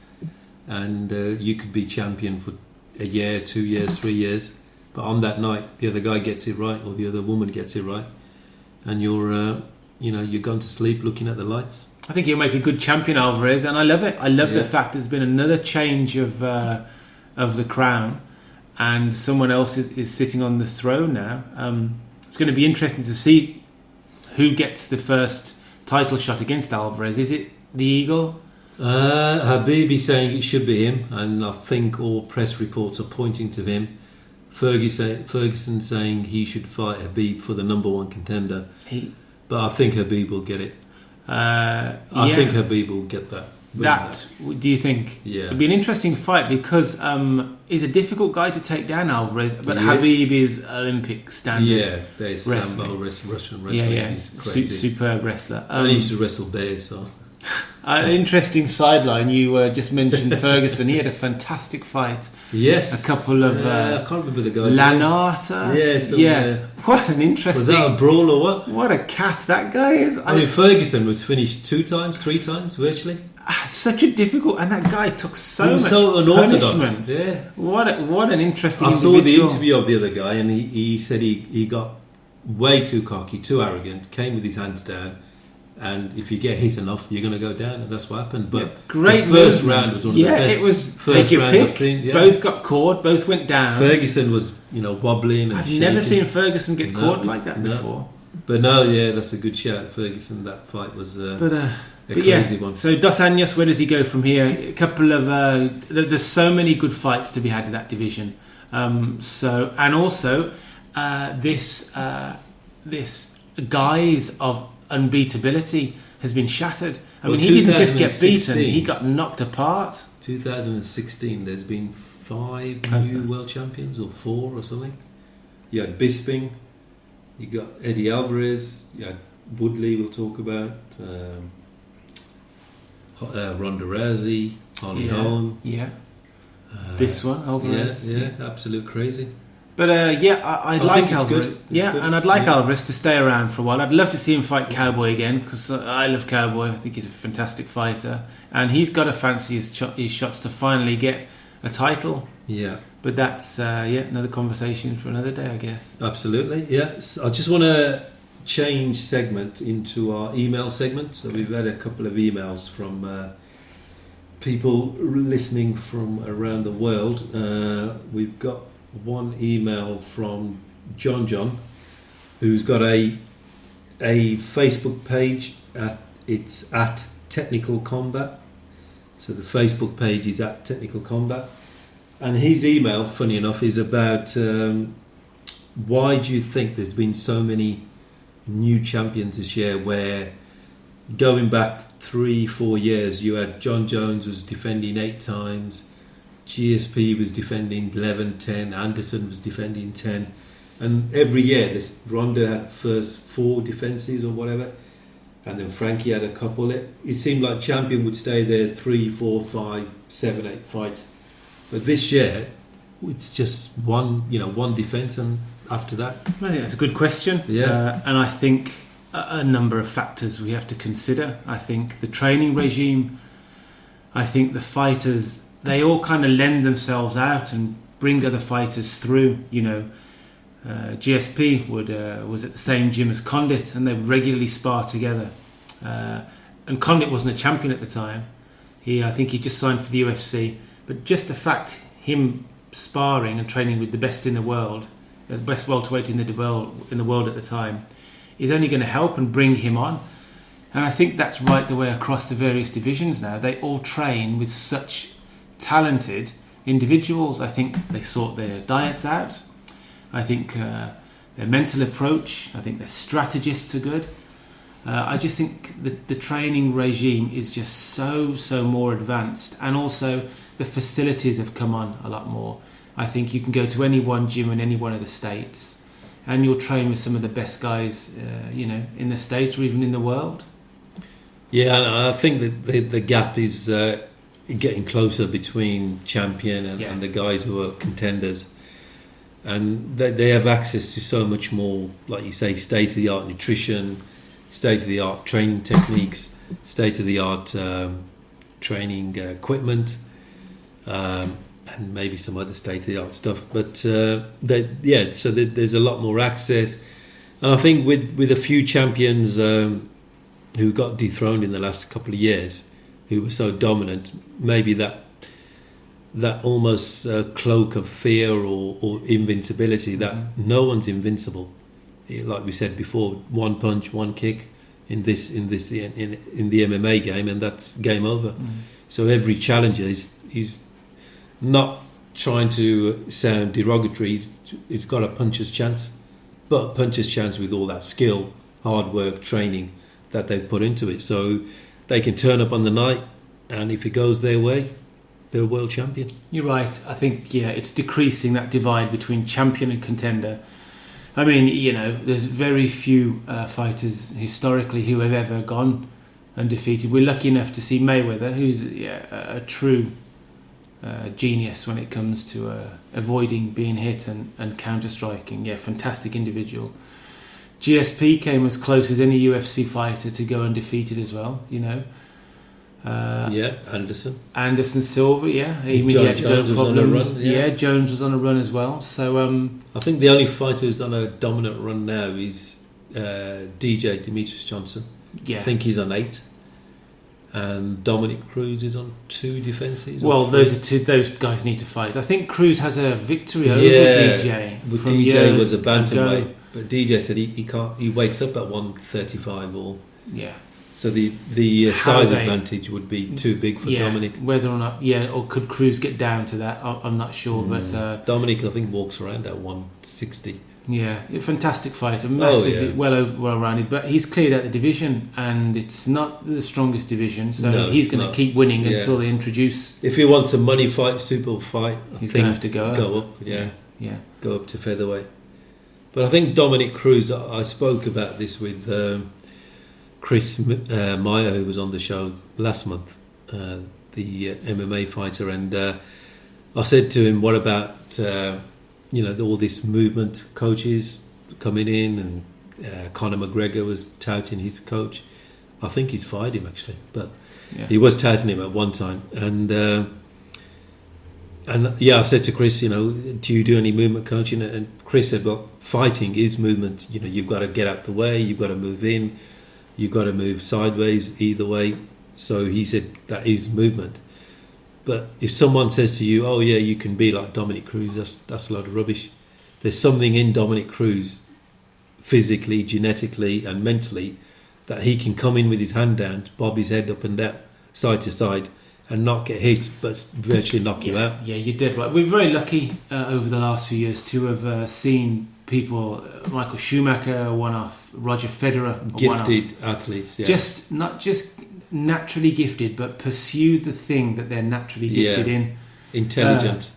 B: and you could be champion for a year, 2 years, 3 years. But on that night, the other guy gets it right, or the other woman gets it right, and you're gone to sleep looking at the lights.
C: I think he'll make a good champion, Alvarez, and I love it. I love the fact there's been another change of the crown, and someone else is sitting on the throne now. It's going to be interesting to see who gets the first title shot against Alvarez. Is it the Eagle?
B: Habib saying it should be him, and I think all press reports are pointing to him. Ferguson saying he should fight Habib for the number one contender. But I think Habib will get it. I think Habib will get that.
C: Do you think?
B: Yeah.
C: It'd be an interesting fight because he's a difficult guy to take down, Alvarez, but Habib is Olympic standard.
B: Yeah, there's Sambo, Russian wrestling.
C: Yeah,
B: he's crazy.
C: Superb wrestler.
B: And he used to wrestle bears, so...
C: Interesting sideline. You just mentioned Ferguson. He had a fantastic fight.
B: Yes.
C: A couple of...
B: I can't remember the guy's
C: Lanata.
B: name.
C: Yeah. What an interesting...
B: Was that a brawl or what?
C: What a cat that guy is.
B: I mean, Ferguson was finished 2 times, 3 times, virtually.
C: Such a difficult... And that guy took so much
B: unorthodox.
C: punishment.
B: Yeah.
C: What an interesting
B: individual.
C: I
B: saw the interview of the other guy, and he said he got way too cocky, too arrogant, came with his hands down, and if you get hit enough, you're going to go down, and that's what happened. But
C: great
B: the first
C: movement.
B: round was one of the best.
C: It was
B: first
C: take your
B: rounds
C: pick.
B: I've seen.
C: Both got caught, both went down.
B: Ferguson was, wobbling and
C: I've
B: shaking.
C: never seen Ferguson get caught like that before.
B: But that's a good shout, Ferguson. That fight was a crazy one.
C: So Dos Anjos, where does he go from here? A couple of there's so many good fights to be had in that division. This guise of unbeatability has been shattered. I mean, he didn't just get beaten; he got knocked apart.
B: 2016, there's been 5 new world champions, or 4 or something. You had Bisping, you got Eddie Alvarez, you had Woodley. We'll talk about Ronda Rousey, Holly Holm.
C: Yeah, this one Alvarez.
B: Yeah, absolute crazy.
C: But I'd like Alvarez. And I'd like Alvarez to stay around for a while. I'd love to see him fight Cowboy again, because I love Cowboy. I think he's a fantastic fighter, and he's got to fancy his shots to finally get a title.
B: Yeah.
C: But that's another conversation for another day, I guess.
B: Absolutely. Yeah. I just want to change segment into our email segment. So we've had a couple of emails from people listening from around the world. We've got one email from John, who's got a Facebook page. It's at Technical Combat. So the Facebook page is at Technical Combat. And his email, funny enough, is about why do you think there's been so many new champions this year, where going back 3-4 years, you had John Jones was defending 8 times, GSP was defending 11, 10, Anderson was defending 10. And every year, this Ronda had first 4 defences or whatever, and then Frankie had a couple. It seemed like champion would stay there 3, 4, 5, 7, 8 fights. But this year, it's just one defence, and after that,
C: I think that's a good question.
B: Yeah,
C: and I think a number of factors we have to consider. I think the training regime. I think the fighters, they all kind of lend themselves out and bring other fighters through. GSP was at the same gym as Condit, and they would regularly spar together. And Condit wasn't a champion at the time. I think he just signed for the UFC. But just the fact him sparring and training with the best in the world, the best welterweight in the world at the time, is only going to help and bring him on. And I think that's right the way across the various divisions now. They all train with such talented individuals. I think they sort their diets out. I think their mental approach, I think their strategists are good. I just think the training regime is just so more advanced, and also the facilities have come on a lot more. I think you can go to any one gym in any one of the states, and you'll train with some of the best guys, in the states or even in the world.
B: Yeah, and I think that the gap is getting closer between champion and the guys who are contenders. And they have access to so much more, like you say, state-of-the-art nutrition, state-of-the-art training techniques, state-of-the-art training equipment, and maybe some other state-of-the-art stuff. But so there's a lot more access. And I think with a few champions who got dethroned in the last couple of years, who were so dominant, maybe that almost cloak of fear or invincibility, that no one's invincible. Like we said before, one punch, one kick in the MMA game, and that's game over. So every challenger is not trying to sound derogatory. He's got a puncher's chance, but puncher's chance with all that skill, hard work, training that they've put into it. So they can turn up on the night, and if it goes their way, they're a world champion. You're
C: right. I think, it's decreasing that divide between champion and contender. I mean, there's very few fighters historically who have ever gone undefeated. We're lucky enough to see Mayweather, who's a true genius when it comes to avoiding being hit and counter-striking. Yeah, fantastic individual. GSP came as close as any UFC fighter to go undefeated as well, Anderson Silva, even
B: Jones was on a run.
C: Jones was on a run as well. So
B: I think the only fighter who's on a dominant run now is DJ Demetrius Johnson.
C: Yeah,
B: I think he's on 8, and Dominic Cruz is on 2 defences.
C: Well, those guys need to fight. I think Cruz has a victory over DJ.
B: But DJ was a bantamweight, but DJ said he can't. He wakes up at 135 or So the size advantage would be too big for Dominic.
C: Whether or not, or could Cruz get down to that? I'm not sure. But
B: Dominic, I think, walks around at 160.
C: Yeah, a fantastic fighter, massively well-rounded. But he's cleared out the division, and it's not the strongest division. So he's going to keep winning until they introduce.
B: If he wants a money fight, super fight,
C: he's going to have to go
B: up. Go up to featherweight. But I think Dominic Cruz. I spoke about this with Chris Meyer, who was on the show last month, the MMA fighter, and I said to him, "What about all this movement coaches coming in?" And Conor McGregor was touting his coach. I think he's fired him actually, but he was touting him at one time. And I said to Chris, do you do any movement coaching? And Chris said, "Well, fighting is movement. You've got to get out the way. You've got to move in. You've got to move sideways either way." So he said that is movement. But if someone says to you, "Oh yeah, you can be like Dominic Cruz," that's a load of rubbish. There's something in Dominic Cruz, physically, genetically, and mentally, that he can come in with his hand down, bob his head up and down, side to side, and not get hit, but virtually knock you out.
C: Yeah, you did right. We're very lucky over the last few years to have seen people, Michael Schumacher, a one-off, Roger Federer, a
B: gifted
C: one-off.
B: Athletes, yeah.
C: Just not just naturally gifted, but pursue the thing that they're naturally gifted in.
B: Intelligent,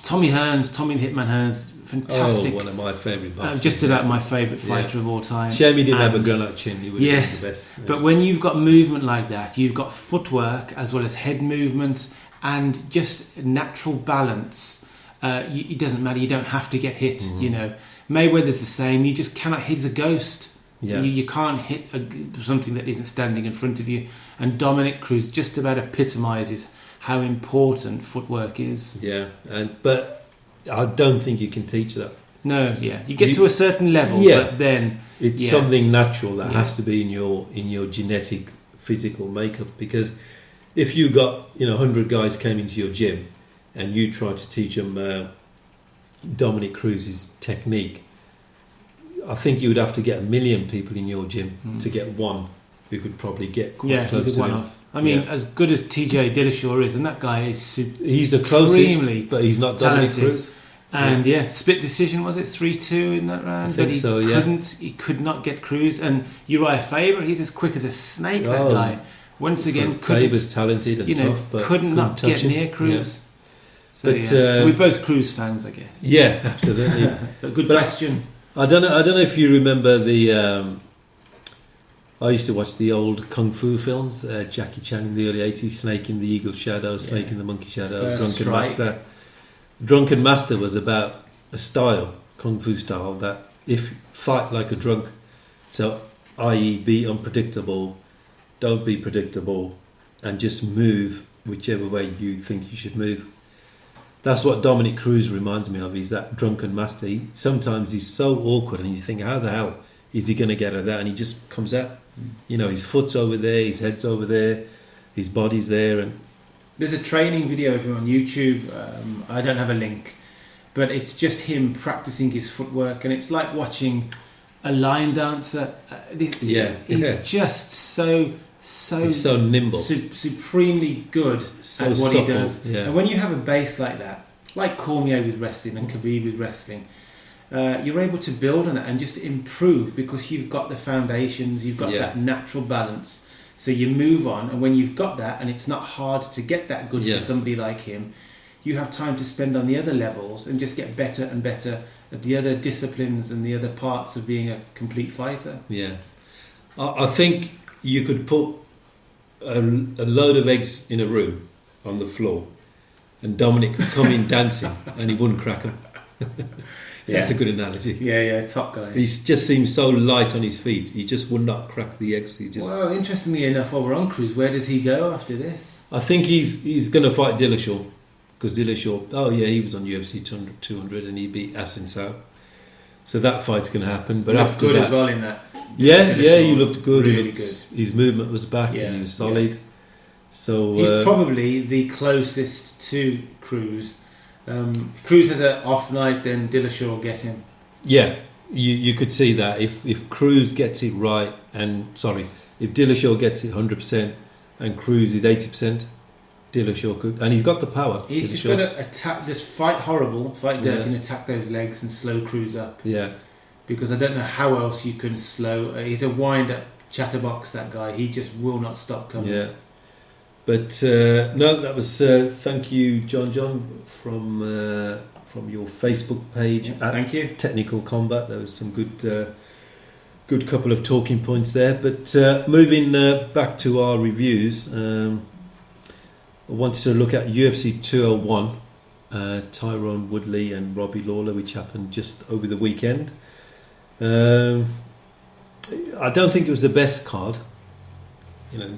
C: Tommy Hearns, Tommy the Hitman Hearns, fantastic.
B: Oh, one of my favourite boxers.
C: Just about my favourite fighter of all time.
B: Shame he didn't have a granite chin. He would have been the best. Yeah.
C: But when you've got movement like that, you've got footwork as well as head movement and just natural balance. It doesn't matter. You don't have to get hit.
B: Mm-hmm.
C: You know, Mayweather's the same. You just cannot hit as a ghost.
B: Yeah.
C: You can't hit something that isn't standing in front of you. And Dominic Cruz just about epitomises how important footwork is.
B: Yeah, but I don't think you can teach that.
C: No, you get to a certain level, but then
B: it's something natural that has to be in your genetic physical makeup. Because if you got 100 guys came into your gym and you tried to teach them Dominic Cruz's technique, I think you would have to get 1 million people in your gym to get one who could probably get quite close
C: he's a
B: to
C: one-off.
B: him.
C: I mean, as good as TJ Dillashaw is, and that guy is
B: he's the closest, but he's not Dominic Cruz.
C: And split decision, was it 3-2 in that round?
B: I think so. Yeah,
C: he could not get Cruz. And Uriah Faber, he's as quick as a snake. That guy. Once again,
B: Faber's talented and tough, but
C: couldn't get near Cruz.
B: Yeah.
C: So we're both Cruz fans, I guess.
B: Yeah, absolutely.
C: A good question.
B: I don't know if you remember the. I used to watch the old kung fu films, Jackie Chan in the early 80s, Snake in the Eagle Shadow, Snake in the Monkey Shadow, Drunken Master. Drunken Master was about a style, kung fu style, that if fight like a drunk, so i.e. be unpredictable, don't be predictable, and just move whichever way you think you should move. That's what Dominic Cruz reminds me of. He's that drunken master. Sometimes he's so awkward and you think, how the hell is he going to get out of that? And he just comes out. His foot's over there, his head's over there, his body's there. And
C: there's a training video of him on YouTube. I don't have a link, but it's just him practicing his footwork. And it's like watching a line dancer. He's just so he's so nimble, supremely good at what he does. Yeah. And when you have a base like that, like Cormier with wrestling and Khabib with wrestling, you're able to build on that and just improve because you've got the foundations, you've got that natural balance. So you move on, and when you've got that, and it's not hard to get that good for somebody like him, you have time to spend on the other levels and just get better and better at the other disciplines and the other parts of being a complete fighter. Yeah,
B: I think you could put a load of eggs in a room on the floor, and Dominic could come in dancing, and he wouldn't crack them. That's a good analogy.
C: Yeah, top guy.
B: He just seems so light on his feet. He just would not crack the eggs.
C: Well, interestingly enough, while we're on Cruz, where does he go after this?
B: I think he's going to fight Dillashaw, because Dillashaw, he was on UFC 200 and he beat Asin Sao. So that fight's going to happen. But after
C: good
B: that,
C: as well in that.
B: He looked good.
C: Really good.
B: His movement was back and he was solid. So
C: he's probably the closest to Cruz. Cruz has an off night, then Dillashaw will get him. Yeah,
B: you could see that if Cruz gets it right, if Dillashaw gets it 100% and Cruz is 80%, Dillashaw could, and he's got the power.
C: He's just got to attack, just fight horrible, fight dirty, and attack those legs and slow Cruz up.
B: Yeah,
C: because I don't know how else you can slow. He's a wind-up chatterbox. That guy, he just will not stop coming.
B: Yeah. But no, that was thank you, John, from your Facebook page.
C: Yeah, thank you.
B: Technical Combat. There was some good couple of talking points there. But moving back to our reviews, I wanted to look at UFC 201, Tyrone Woodley and Robbie Lawler, which happened just over the weekend. I don't think it was the best card. I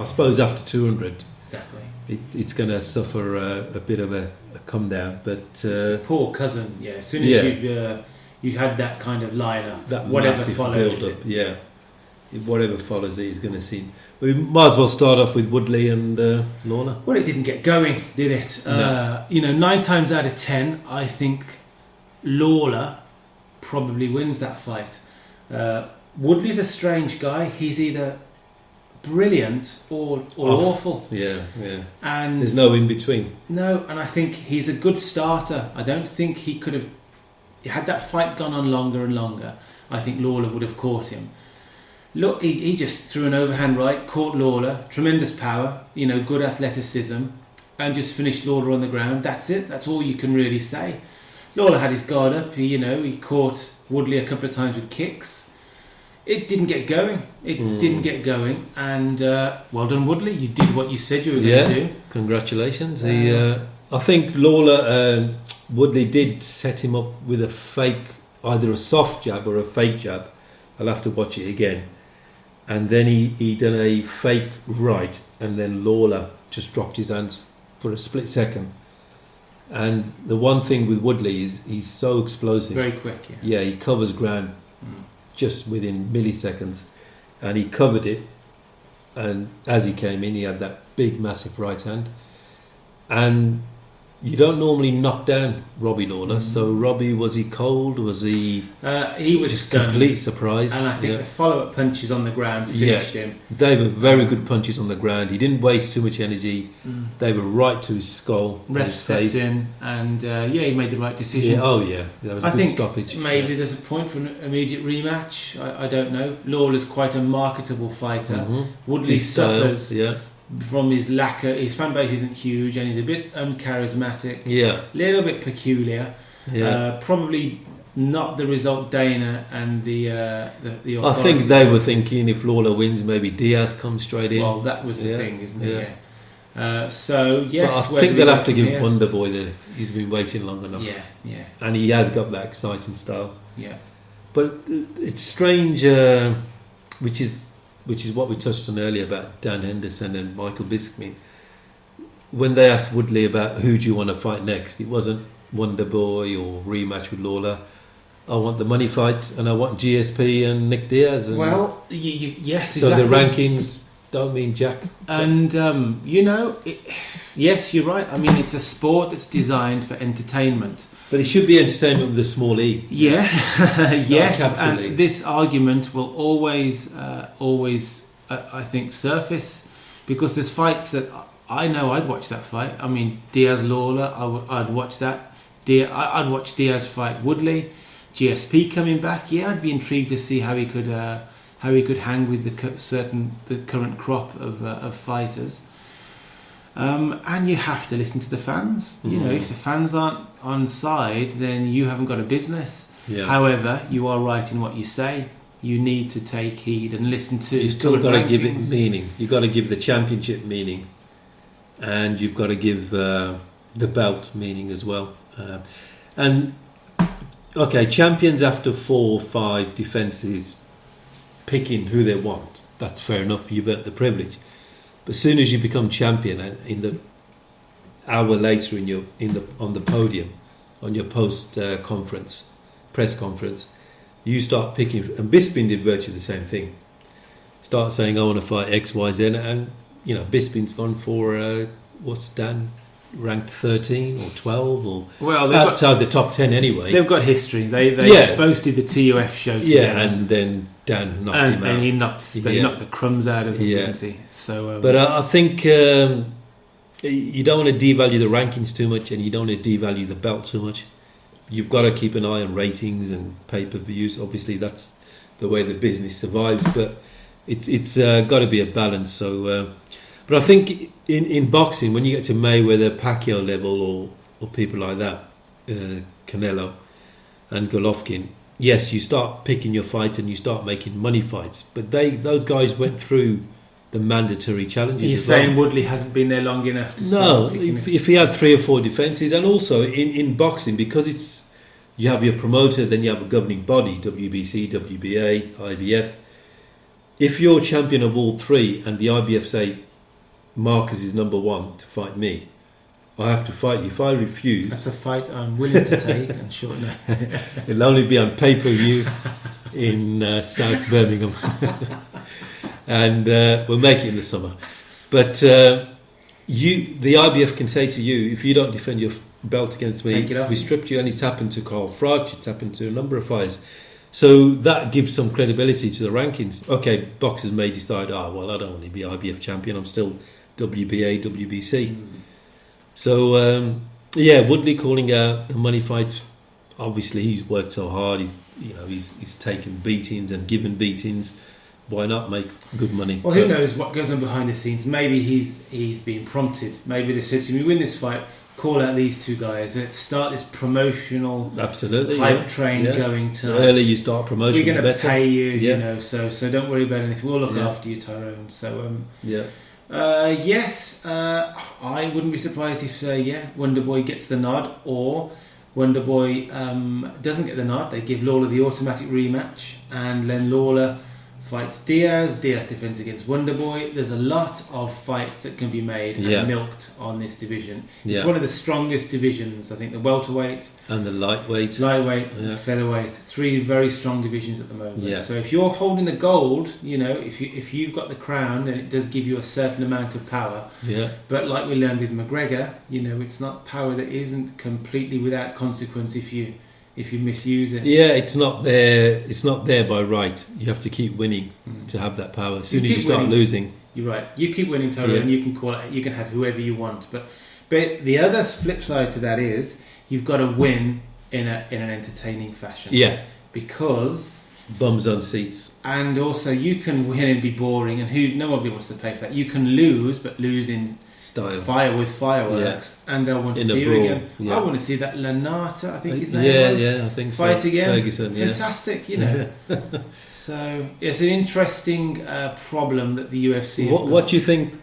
B: suppose after 200,
C: exactly,
B: it's going to suffer a bit of a come down. But
C: poor cousin, as soon as you've had that kind of lineup,
B: that
C: whatever
B: massive
C: follows
B: build up, whatever follows it is going to see. We might as well start off with Woodley and Lawler.
C: Well, it didn't get going, did it?
B: No.
C: 9 times out of 10, I think Lawler probably wins that fight. Woodley's a strange guy. He's either brilliant or awful.
B: Yeah.
C: And
B: there's no in between.
C: No, and I think he's a good starter. I don't think he could have... Had that fight gone on longer and longer, I think Lawler would have caught him. Look, he just threw an overhand right, caught Lawler, tremendous power, good athleticism, and just finished Lawler on the ground. That's it. That's all you can really say. Lawler had his guard up. He caught Woodley a couple of times with kicks. It didn't get going. Didn't get going. And well done, Woodley. You did what you said you were going to do.
B: Congratulations. I think Lawler, Woodley did set him up with a fake, either a soft jab or a fake jab. I'll have to watch it again. And then he done a fake right, and then Lawler just dropped his hands for a split second. And the one thing with Woodley is he's so explosive.
C: Very quick,
B: yeah. He covers ground just within milliseconds. And he covered it. And as he came in, he had that big, massive right hand. And you don't normally knock down Robbie Lawler. So Robbie, was he cold? Was he...
C: he was
B: just
C: stunned.
B: Complete surprise.
C: And I think the follow-up punches on the ground finished him.
B: They were very good punches on the ground. He didn't waste too much energy. They were right to his skull.
C: Ref stepped in and he made the right decision.
B: That was a good stoppage.
C: Maybe there's a point for an immediate rematch. I don't know. Lawler's quite a marketable fighter. Woodley suffers from his his fan base isn't huge and he's a bit uncharismatic. Little bit peculiar. Probably not the result Dana and the authorities.
B: I think they were thinking if Lawler wins, maybe Diaz comes straight in.
C: Well, that was the thing, isn't it? So yes,
B: but I think they'll have to give Wonder Boy he's been waiting long enough. And he has got that exciting style. But it's strange, which is what we touched on earlier about Dan Henderson and Michael Bisping. When they asked Woodley about who do you want to fight next, it wasn't Wonder Boy or rematch with Lawler. I want the money fights and I want GSP and Nick Diaz. And
C: yes,
B: so
C: exactly.
B: the rankings don't mean jack.
C: And, yes, you're right. I mean, it's a sport that's designed for entertainment.
B: But it should be entertainment with a small E.
C: Yes, and this argument will always, I think, surface because there's fights that I know I'd watch that fight. I mean, Diaz-Lawler, I'd watch that. I'd watch Diaz fight Woodley. GSP coming back, I'd be intrigued to see how he could hang with the current crop of fighters. And you have to listen to the fans. If the fans aren't on side, then you haven't got a business. However, you are right in what you say. You need to take heed and listen to.
B: You still got to give it meaning. You've got to give the championship meaning, and you've got to give the belt meaning as well. Champions after 4 or 5 defences, picking who they want. That's fair enough. You've earned the privilege. But as soon as you become champion, and in the hour later on the podium, on your press conference, you start picking. And Bisping did virtually the same thing. Start saying, "I want to fight X, Y, Z," and Bisping's gone for what's Dan ranked 13 or 12 or outside the top 10 anyway.
C: They've got history. They both did the TUF show together.
B: And then Dan knocked him out.
C: And he knocked the crumbs out of him, didn't he? So,
B: but I think you don't want to devalue the rankings too much and you don't want to devalue the belt too much. You've got to keep an eye on ratings and pay-per-views. Obviously, that's the way the business survives, but it's got to be a balance. So, but I think in boxing, when you get to Mayweather, Pacquiao level, or people like that, Canelo and Golovkin, yes, you start picking your fights and you start making money fights. But those guys went through the mandatory challenges.
C: You're saying Woodley hasn't been there long enough to start picking
B: if he had 3 or 4 defences, and also in boxing, because you have your promoter, then you have a governing body, WBC, WBA, IBF. If you're champion of all 3 and the IBF say Marcus is number 1 to fight me, I have to fight you. If I refuse,
C: that's a fight I'm willing to take. And sure, no.
B: It'll only be on pay-per-view in South Birmingham, and we'll make it in the summer. But the IBF can say to you, if you don't defend your belt against me, we stripped you. And it's happened to Carl Froch. It's happened to a number of fighters. So that gives some credibility to the rankings. Okay, boxers may decide, I don't want to be IBF champion. I'm still WBA, WBC. So, Woodley calling out the money fights. Obviously, he's worked so hard. He's taken beatings and given beatings. Why not make good money?
C: Well, who knows what goes on behind the scenes? Maybe he's been prompted. Maybe they said to me, "Win this fight, call out these two guys. Let's start this promotional hype train going tonight.
B: The earlier you start promotion,
C: we're going to pay you,
B: Yeah.
C: So don't worry about anything. We'll look after you, Tyrone." So yes, I wouldn't be surprised if Wonderboy gets the nod, or Wonderboy doesn't get the nod. They give Lawler the automatic rematch, and then Lawler fights Diaz defends against Wonderboy. There's a lot of fights that can be made and milked on this division. It's one of the strongest divisions. I think the welterweight
B: and the lightweight,
C: and featherweight, 3 very strong divisions at the moment.
B: Yeah.
C: So if you're holding the gold, if you've got the crown, then it does give you a certain amount of power. Yeah. But like we learned with McGregor, it's not power that isn't completely without consequence if you misuse it. Yeah,
B: it's not there. It's not there by right. You have to keep winning to have that power. As soon as you start losing,
C: you're right. You keep winning, Tyrone, and you can call it. You can have whoever you want. But the other flip side to that is you've got to win in an entertaining fashion.
B: Yeah,
C: because
B: bums on seats,
C: and also you can win and be boring, and nobody wants to pay for that. You can lose, but lose in
B: style,
C: fire with fireworks, and they'll want to see you again. I want to see that Lanata, I think his name was.
B: I think
C: fight
B: so.
C: again.
B: Ferguson,
C: fantastic, So it's an interesting problem that the UFC.
B: What do you think?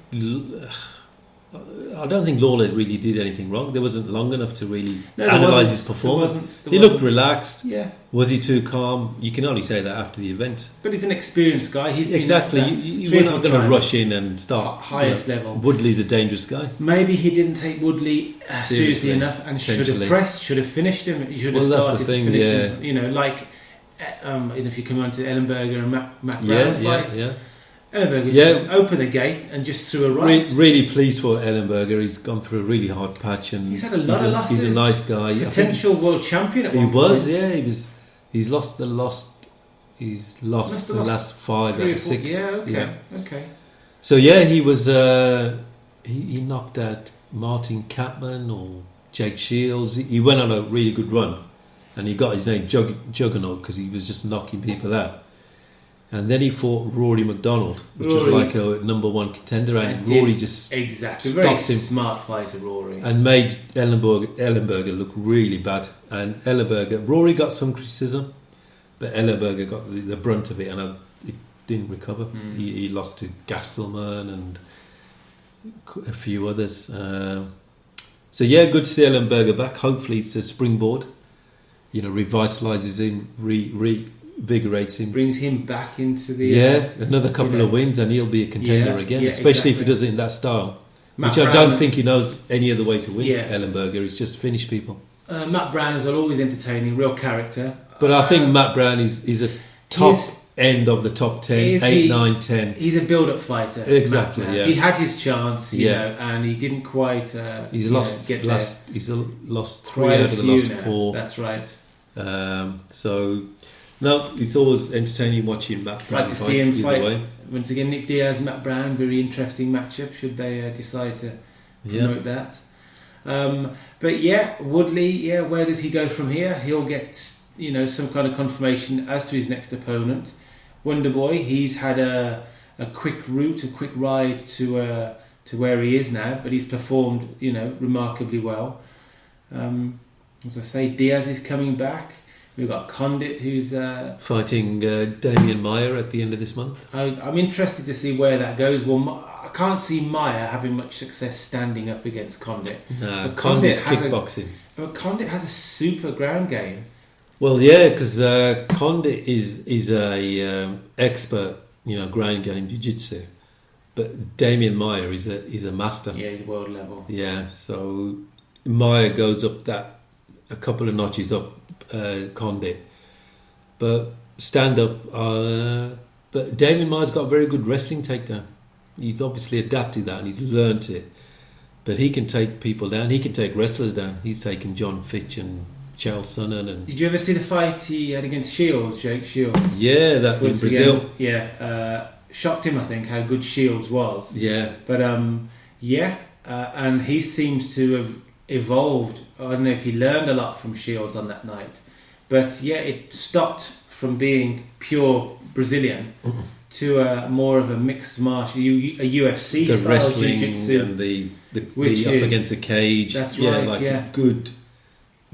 B: I don't think Lawler really did anything wrong. There wasn't long enough to really analyse his performance. He looked relaxed.
C: Yeah.
B: Was he too calm? You can only say that after the event.
C: But he's an experienced guy. He's
B: exactly. You're not going to rush in and start
C: highest level.
B: Woodley's a dangerous guy.
C: Maybe he didn't take Woodley seriously enough and should have pressed, should have finished him. He should have started to finish him. Like if you come on to Ellenberger and Matt Brown fight. Yeah. Ellenberger just opened the gate and just threw a right.
B: Really pleased for Ellenberger. He's gone through a really hard patch, and
C: he's had a lot of losses.
B: He's a nice guy.
C: Potential world champion at one point.
B: He was, he was. He's lost the last 5 out of 6.
C: Yeah, okay.
B: So he was. He knocked out Martin Kaplan or Jake Shields. He went on a really good run, and he got his name Juggernaut because he was just knocking people out. And then he fought Rory McDonald, which was like a number 1 contender, and Rory just
C: stopped him. Very smart fighter, Rory,
B: and made Ellenberger look really bad. And Rory got some criticism, but Ellenberger got the brunt of it, and it didn't recover. He lost to Gastelman and a few others. Good to see Ellenberger back. Hopefully, it's a springboard. Revitalises him, invigorates him,
C: brings him back into the
B: another couple of wins, and he'll be a contender again, especially if he does it in that style, which I don't think he knows any other way to win. Ellenberger, he's just finish people.
C: Matt Brown is always entertaining, real character,
B: but I think Matt Brown is a top end of the top 10, 8, 9, 10.
C: He's a build-up fighter.
B: Exactly.
C: He had his chance, and he didn't quite.
B: He's lost 3 out of the last 4.
C: That's right.
B: No, it's always entertaining watching Matt Brown
C: to see him fight. Once again, Nick Diaz, Matt Brown, very interesting matchup. Should they decide to promote that? But Woodley, where does he go from here? He'll get some kind of confirmation as to his next opponent. Wonderboy, he's had a quick route, a quick ride to where he is now, but he's performed remarkably well. As I say, Diaz is coming back. We've got Condit, who's
B: fighting Damien Meyer at the end of this month.
C: I'm interested to see where that goes. Well, I can't see Meyer having much success standing up against Condit.
B: No, Condit's kickboxing.
C: Condit has a super ground game.
B: Well, because Condit is a expert, ground game jiu-jitsu, but Damien Meyer is a master.
C: Yeah, he's world level.
B: Yeah, so Meyer goes up a couple of notches up. Condit, but stand up. But Damien Meyer's got a very good wrestling takedown. He's obviously adapted that and he's learnt it. But he can take people down. He can take wrestlers down. He's taken John Fitch and Chael Sonnen. And
C: did you ever see the fight he had against Shields, Jake Shields?
B: yeah, that in
C: Once
B: Brazil.
C: Again, shocked him, I think, how good Shields was.
B: Yeah,
C: But and he seems to have evolved. I don't know if he learned a lot from Shields on that night, but yeah, it stopped from being pure Brazilian to more of a mixed martial, a UFC
B: the
C: style
B: wrestling
C: jiu-jitsu.
B: and the
C: which
B: up
C: is-
B: against the cage.
C: that's
B: yeah,
C: right,
B: like
C: yeah.
B: a good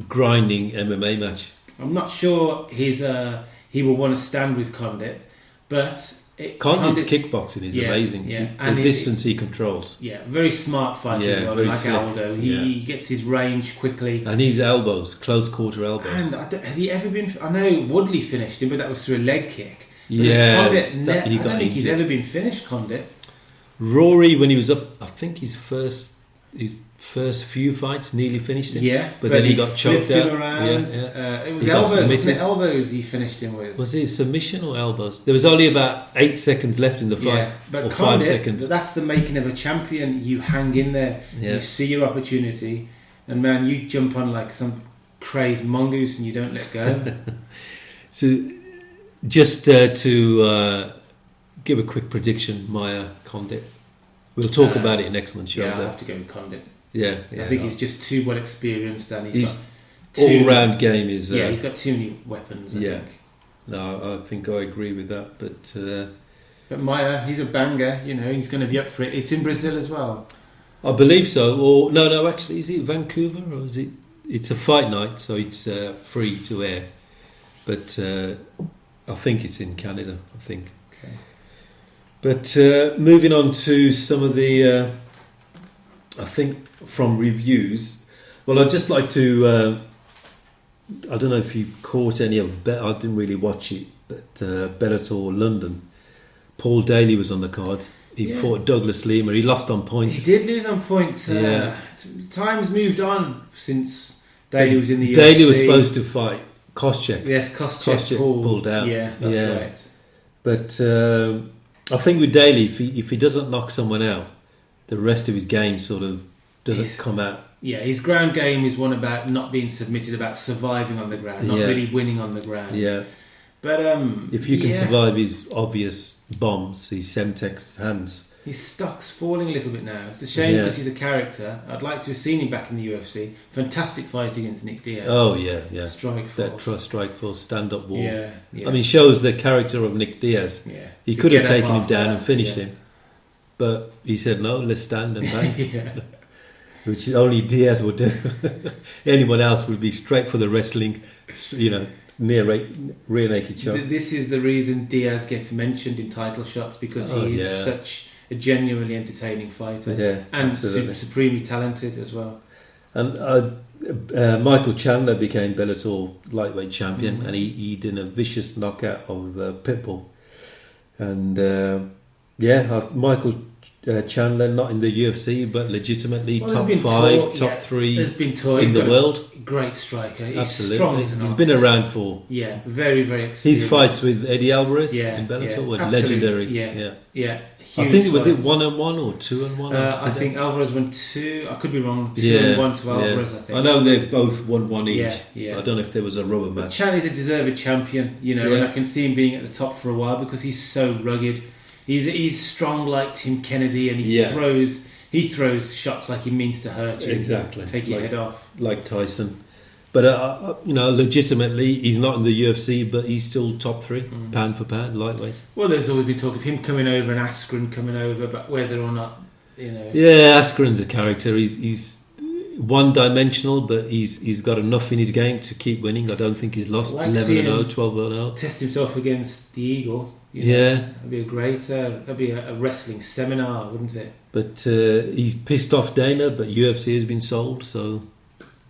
B: grinding MMA match.
C: I'm not sure he will want to stand with Condit, but
B: Condit's kickboxing is
C: yeah,
B: amazing.
C: yeah.
B: The
C: And
B: distance he controls.
C: Yeah, very smart fighter
B: Yeah,
C: as well,
B: very
C: like
B: slick.
C: Aldo. He gets his range quickly.
B: And his elbows, close quarter elbows.
C: And has he ever been? I know Woodley finished him, but that was through a leg kick. But
B: Yeah,
C: Condit,
B: he
C: I
B: got
C: don't think he's
B: injured.
C: ever been finished, Condit.
B: Rory, when he was up, I think his first few fights nearly finished him.
C: Yeah,
B: but then he got choked
C: flipped him
B: out.
C: around.
B: Yeah.
C: It was
B: He got
C: elbows, wasn't
B: submitted.
C: it? Elbows he finished him with.
B: Was it submission or elbows? There was only about 8 seconds left in the fight,
C: Yeah, but
B: or
C: Condit,
B: 5 seconds.
C: that's the making of a champion. You hang in there,
B: Yeah.
C: you see your opportunity, and man, you jump on like some crazed mongoose and you don't let go.
B: So, just to give a quick prediction, Maya Condit. We'll talk about it in next month's show.
C: Yeah, I'll
B: though.
C: have to go with Condit.
B: Yeah,
C: I think he's just too well experienced, and
B: His
C: got too,
B: all-round game is.
C: he's got too many weapons. I
B: yeah.
C: think.
B: No, I think I agree with that. But
C: Maya, he's a banger. You know, he's going to be up for it. It's in Brazil as well.
B: I believe so. Or no, actually, is it Vancouver or is it? It's a fight night, so it's free to air. But I think it's in Canada. I think.
C: Okay.
B: But moving on to some of the, I think from reviews. Well, I'd just like to. I don't know if you caught any of. I didn't really watch it, but Bellator London. Paul Daly was on the card. He fought Douglas Lima. He lost on points.
C: He did lose on points. Time's moved on since Daly was in the UFC.
B: Daly was supposed to fight Koscheck.
C: Yes, Koscheck
B: pulled out.
C: Yeah, that's right.
B: But I think with Daly, if he doesn't knock someone out, the rest of his game sort of doesn't come out.
C: Yeah, his ground game is one about not being submitted, about surviving on the ground, not really winning on the ground.
B: Yeah.
C: But
B: if you can survive his obvious bombs, his Semtex hands.
C: his stock's falling a little bit now. It's a shame because he's a character. I'd like to have seen him back in the UFC. Fantastic fight against Nick Diaz.
B: Oh yeah.
C: Strikeforce.
B: That Strikeforce stand-up war.
C: Yeah.
B: I mean, shows the character of Nick Diaz.
C: Yeah.
B: He could have taken him down and finished him, but he said no. Let's stand and bang. Which only Diaz would do. Anyone else would be straight for the wrestling, rear naked shot.
C: This is the reason Diaz gets mentioned in title shots, because he is such a genuinely entertaining fighter, and supremely talented as well.
B: And Michael Chandler became Bellator lightweight champion, and he did a vicious knockout of Pitbull. And Michael Chandler not in the UFC, but legitimately top 5, top 3
C: There's been talk
B: in the world.
C: Great striker. He's
B: Absolutely.
C: strong as an
B: He's
C: ox.
B: been around for
C: very, very experienced.
B: his fights with Eddie Alvarez in Bellator were legendary. I think it was 1-on-1 or 2-on-1.
C: I think Alvarez won 2. I could be wrong. 2-1 to Alvarez. I think.
B: I know they both won 1 each.
C: Yeah.
B: I don't know if there was a rubber match.
C: Chandler's a deserved champion, and I can see him being at the top for a while because he's so rugged. He's strong like Tim Kennedy, and he throws shots like he means to hurt you.
B: Exactly.
C: Take your head off.
B: Like Tyson. But, legitimately, he's not in the UFC, but he's still top 3, pound for pound, lightweight.
C: Well, there's always been talk of him coming over and Askren coming over, but whether or not,
B: Yeah, Askren's a character. He's one-dimensional, but he's got enough in his game to keep winning. I don't think he's lost 11-0, 12-0.
C: Test himself against the Eagle. That'd be a great. That'd be a wrestling seminar, wouldn't it?
B: But he pissed off Dana. But UFC has been sold, so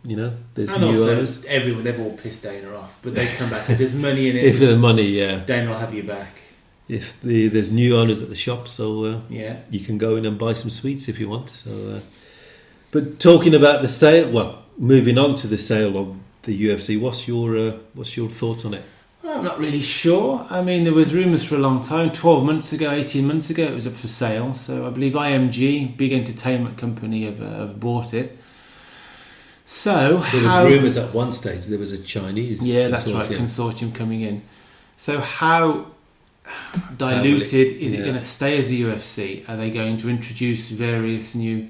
B: there's
C: and
B: new
C: also,
B: owners.
C: they've all pissed Dana off, but they come back if there's money in it.
B: If there's money,
C: Dana will have you back.
B: If there's new owners at the shop, so
C: you
B: can go in and buy some sweets if you want. So, but talking about the sale, moving on to the sale of the UFC, what's your thoughts on it?
C: I'm not really sure. I mean, there was rumours for a long time. 12 months ago, 18 months ago, it was up for sale. So I believe IMG, big entertainment company, have bought it. So
B: there was rumours at one stage there was a Chinese
C: that's right, consortium coming in. So how diluted is it going to stay as the UFC? Are they going to introduce various new,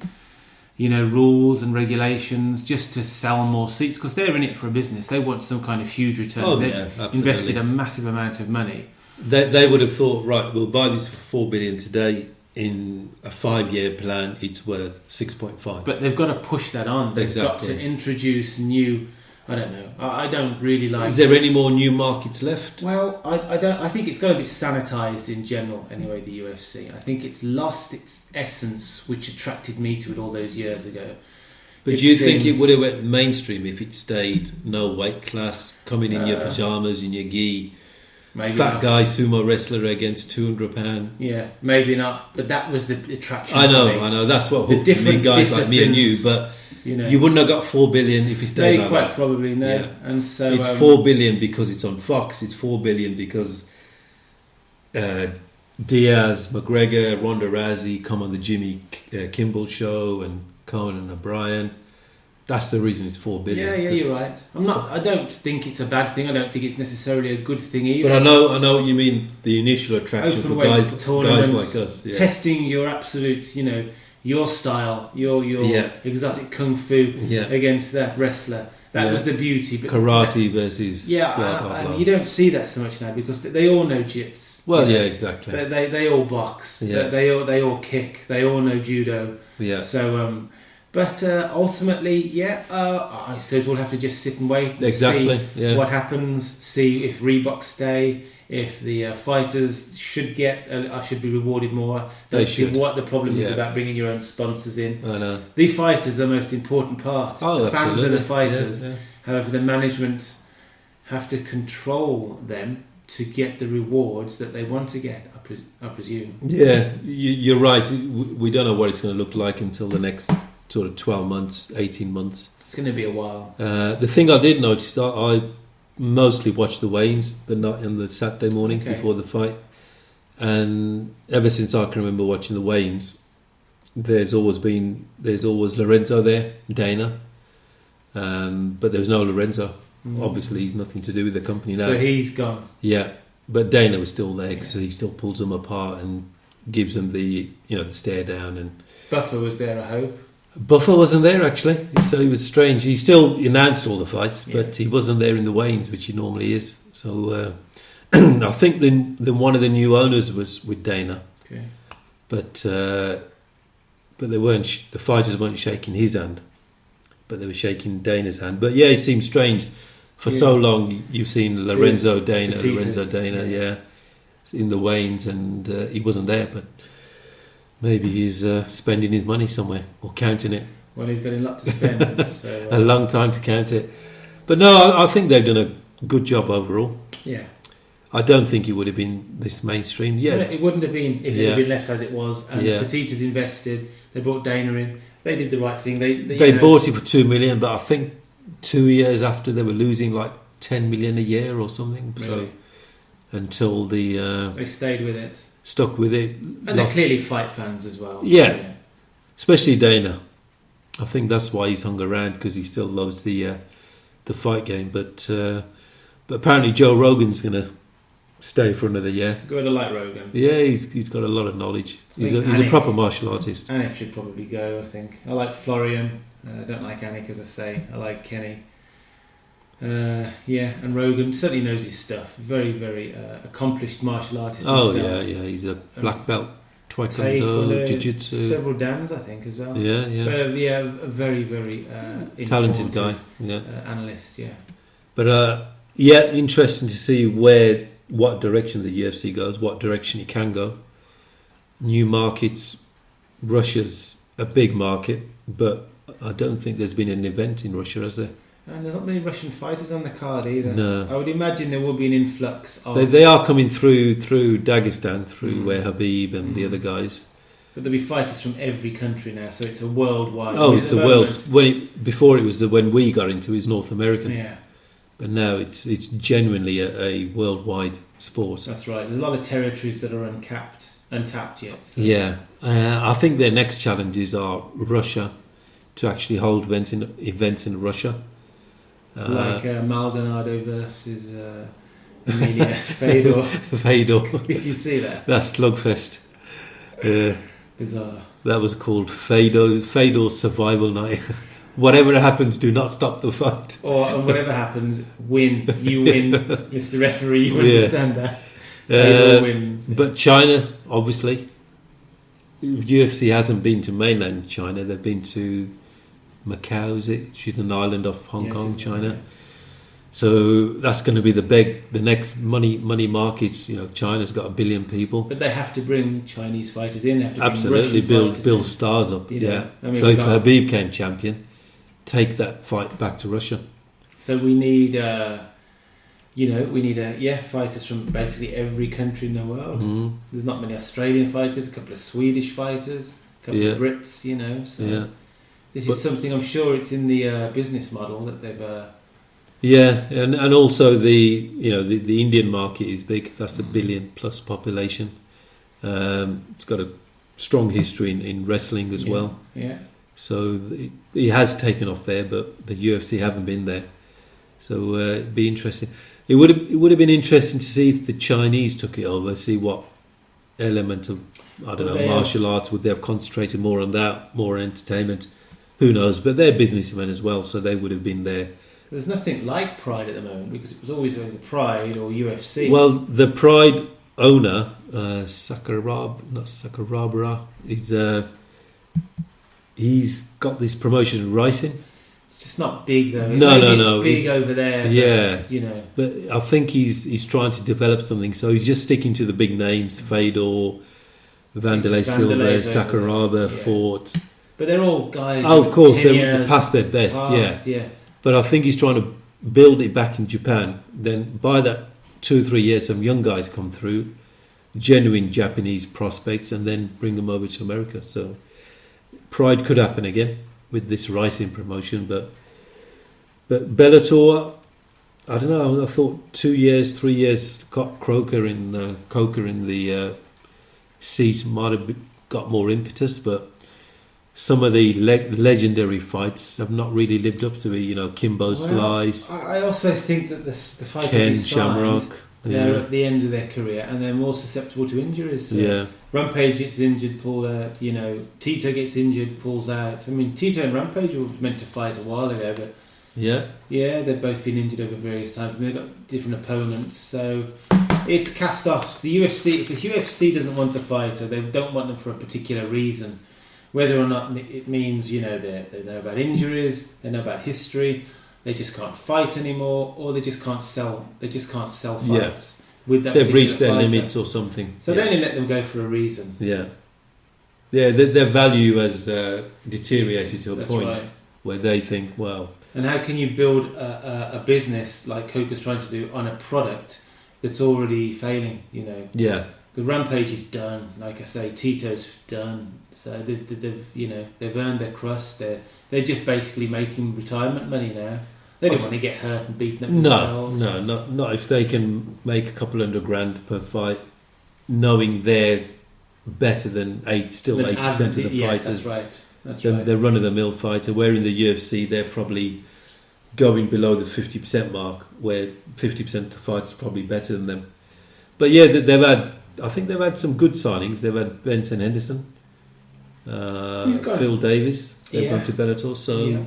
C: rules and regulations just to sell more seats? Because they're in it for a business. They want some kind of huge return. They've invested a massive amount of money.
B: They would have thought, right, we'll buy this for $4 billion today. In a 5-year plan, it's worth 6.5.
C: But they've got to push that on. They've got to introduce new. I don't know. I don't really like.
B: Is there any more new markets left?
C: Well, I don't. I think it's got to be sanitised in general. Anyway, the UFC. I think it's lost its essence, which attracted me to it all those years ago.
B: But do you think it would have went mainstream if it stayed no weight class, coming in your pyjamas, in your gi? Maybe fat not. Guy sumo wrestler against £200.
C: Yeah, maybe not. But that was the attraction.
B: I know. That's what hooked me, guys like me and you. But you wouldn't have got $4 billion if you stayed like that.
C: Probably no. Yeah. And so
B: it's $4 billion because it's on Fox. It's $4 billion because Diaz, McGregor, Ronda Rousey come on the Jimmy Kimmel show and Conan O'Brien. That's the reason it's $4 billion.
C: Yeah, you're right. I don't think it's a bad thing. I don't think it's necessarily a good thing either.
B: But I know what you mean. The initial attraction for guys like us,
C: testing your absolute, your style, your exotic kung fu against that wrestler. That was the beauty. But
B: karate versus
C: blah, blah, blah. And you don't see that so much now because they all know jits.
B: Well, exactly.
C: They all box. Yeah. They all kick. They all know judo.
B: Yeah.
C: So. But ultimately, I suppose we'll have to just sit and wait and see what happens, see if Reebok stay, if the fighters should be rewarded more.
B: They should.
C: See what the problem is about bringing your own sponsors in.
B: I know.
C: The fighters are the most important part. The fans are the fighters.
B: Yeah.
C: However, the management have to control them to get the rewards that they want to get, I presume.
B: Yeah, you're right. We don't know what it's going to look like until the next sort of 12 months, 18 months.
C: It's going to be a while.
B: The thing I did notice, I mostly watched the weigh-ins on the Saturday morning before the fight. And ever since I can remember watching the weigh-ins, there's always Lorenzo there, Dana. But there was no Lorenzo. Obviously, he's nothing to do with the company now.
C: So he's gone.
B: Yeah, but Dana was still there because he still pulls them apart and gives them the the stare down. And
C: Buffer was there, I hope.
B: Buffer wasn't there actually, so it was strange. He still announced all the fights, but he wasn't there in the weigh-ins, which he normally is. So I think then one of the new owners was with Dana, but they weren't. The fighters weren't shaking his hand, but they were shaking Dana's hand. But it seems strange. For so long, you've seen Lorenzo Dana, in the weigh-ins, and he wasn't there, but. Maybe he's spending his money somewhere or counting it.
C: Well, he's got a lot to spend. So,
B: a long time to count it. But no, I think they've done a good job overall.
C: Yeah.
B: I don't think it would have been this mainstream. Yeah.
C: It wouldn't have been if it had been left as it was. And Fertitta's invested. They brought Dana in. They did the right thing. They
B: bought it for $2 million, but I think 2 years after they were losing like $10 million a year or something.
C: Really?
B: So until they
C: stayed with it.
B: Stuck with it.
C: And they're clearly fight fans as well.
B: Yeah. Especially Dana. I think that's why he's hung around, because he still loves the fight game. But apparently Joe Rogan's going to stay for another year.
C: Go to like Rogan.
B: Yeah, he's got a lot of knowledge. He's a proper martial artist.
C: Anik should probably go, I think. I like Florian. I don't like Anik, as I say. I like Kenny. And Rogan certainly knows his stuff. Very, very accomplished martial artist himself.
B: He's a black belt, Taekwondo, Jiu-Jitsu.
C: Several Dans, I think, as well.
B: Yeah.
C: But a very, very
B: talented guy.
C: Analyst, yeah.
B: But interesting to see what direction the UFC goes, what direction it can go. New markets. Russia's a big market, but I don't think there's been an event in Russia, has there?
C: And there's not many Russian fighters on the card either.
B: No.
C: I would imagine there will be an influx of...
B: They are coming through Dagestan, where Habib and the other guys.
C: But there'll be fighters from every country now, so it's a worldwide...
B: It's a world... Before it was when we got into it, was North American.
C: Yeah.
B: But now it's genuinely a worldwide sport.
C: That's right. There's a lot of territories that are untapped yet. So.
B: Yeah. I think their next challenges are Russia, to actually hold events in Russia.
C: Like Maldonado versus Emilio Fedor.
B: Fedor.
C: Did you see that?
B: That slugfest.
C: Bizarre.
B: That was called Fedor's Survival Night. Whatever happens, do not stop the fight.
C: Or whatever happens, win. You win, Mr. Referee. You understand that. Fedor wins.
B: But China, obviously, UFC hasn't been to mainland China. They've been to Macau, is it? Which is an island off Hong Kong, China.
C: Yeah.
B: So that's going to be the next money markets. China's got 1 billion people.
C: But they have to bring Chinese fighters in. They have to bring
B: Absolutely
C: Russian
B: build stars up. Yeah.
C: I mean,
B: so if Habib came champion, take that fight back to Russia.
C: So we need, fighters from basically every country in the world.
B: Mm-hmm.
C: There's not many Australian fighters, a couple of Swedish fighters, a couple of Brits. So this is something, I'm sure it's in the business model that they've.
B: And also the Indian market is big. That's a 1 billion plus population. It's got a strong history in wrestling as well.
C: Yeah.
B: So it has taken off there, but the UFC haven't been there. So it'd be interesting. It would have been interesting to see if the Chinese took it over. See what element of martial arts would they have concentrated more on that, more entertainment. Who knows? But they're businessmen as well, so they would have been there.
C: There's nothing like Pride at the moment because it was always either Pride or UFC.
B: Well, the Pride owner, Sakuraba, he's got this promotion in racing.
C: It's just not big though.
B: No.
C: It's big over there.
B: Yeah, But I think he's trying to develop something. So he's just sticking to the big names: Fedor, Vanderlei Silva, Sakuraba, Fort.
C: But they're all guys.
B: Oh, of course, they're past their best. Yeah. But I think he's trying to build it back in Japan. Then by that 2 or 3 years, some young guys come through, genuine Japanese prospects, and then bring them over to America. So Pride could happen again with this racing promotion. But Bellator, I don't know. I thought 2 years, 3 years, got Coker in the seat might have got more impetus, but some of the legendary fights have not really lived up to it. Kimbo Slice.
C: I also think that the fighters
B: Ken
C: he's signed,
B: Shamrock.
C: they're at the end of their career and they're more susceptible to injuries. Rampage gets injured, pulled out. Tito gets injured, pulls out. I mean, Tito and Rampage were meant to fight a while ago, but they've both been injured over various times and they've got different opponents. So it's cast-offs. The UFC, if the UFC doesn't want the fighter, they don't want them for a particular reason. Whether or not it means, they know about injuries, they know about history, they just can't fight anymore, or they just can't sell. They just can't sell fights with that.
B: They've reached their
C: fighter.
B: limits or something.
C: So they only let them go for a reason.
B: Yeah. Their value has deteriorated to a point where they think, well.
C: And how can you build a business like Coker's trying to do on a product that's already failing?
B: Yeah.
C: The Rampage is done, like I say. Tito's done, so they've earned their crust. They're just basically making retirement money now. They don't want to get hurt and beaten up themselves.
B: No, not if they can make a couple $100,000 per fight, knowing they're better than 80% of the fighters.
C: That's right.
B: The run-of-the-mill fighter. Where in the UFC they're probably going below the 50% mark, where 50% of the fighters are probably better than them. But I think they've had some good signings. They've had Benson Henderson, Phil Davis. They've gone to Bellator.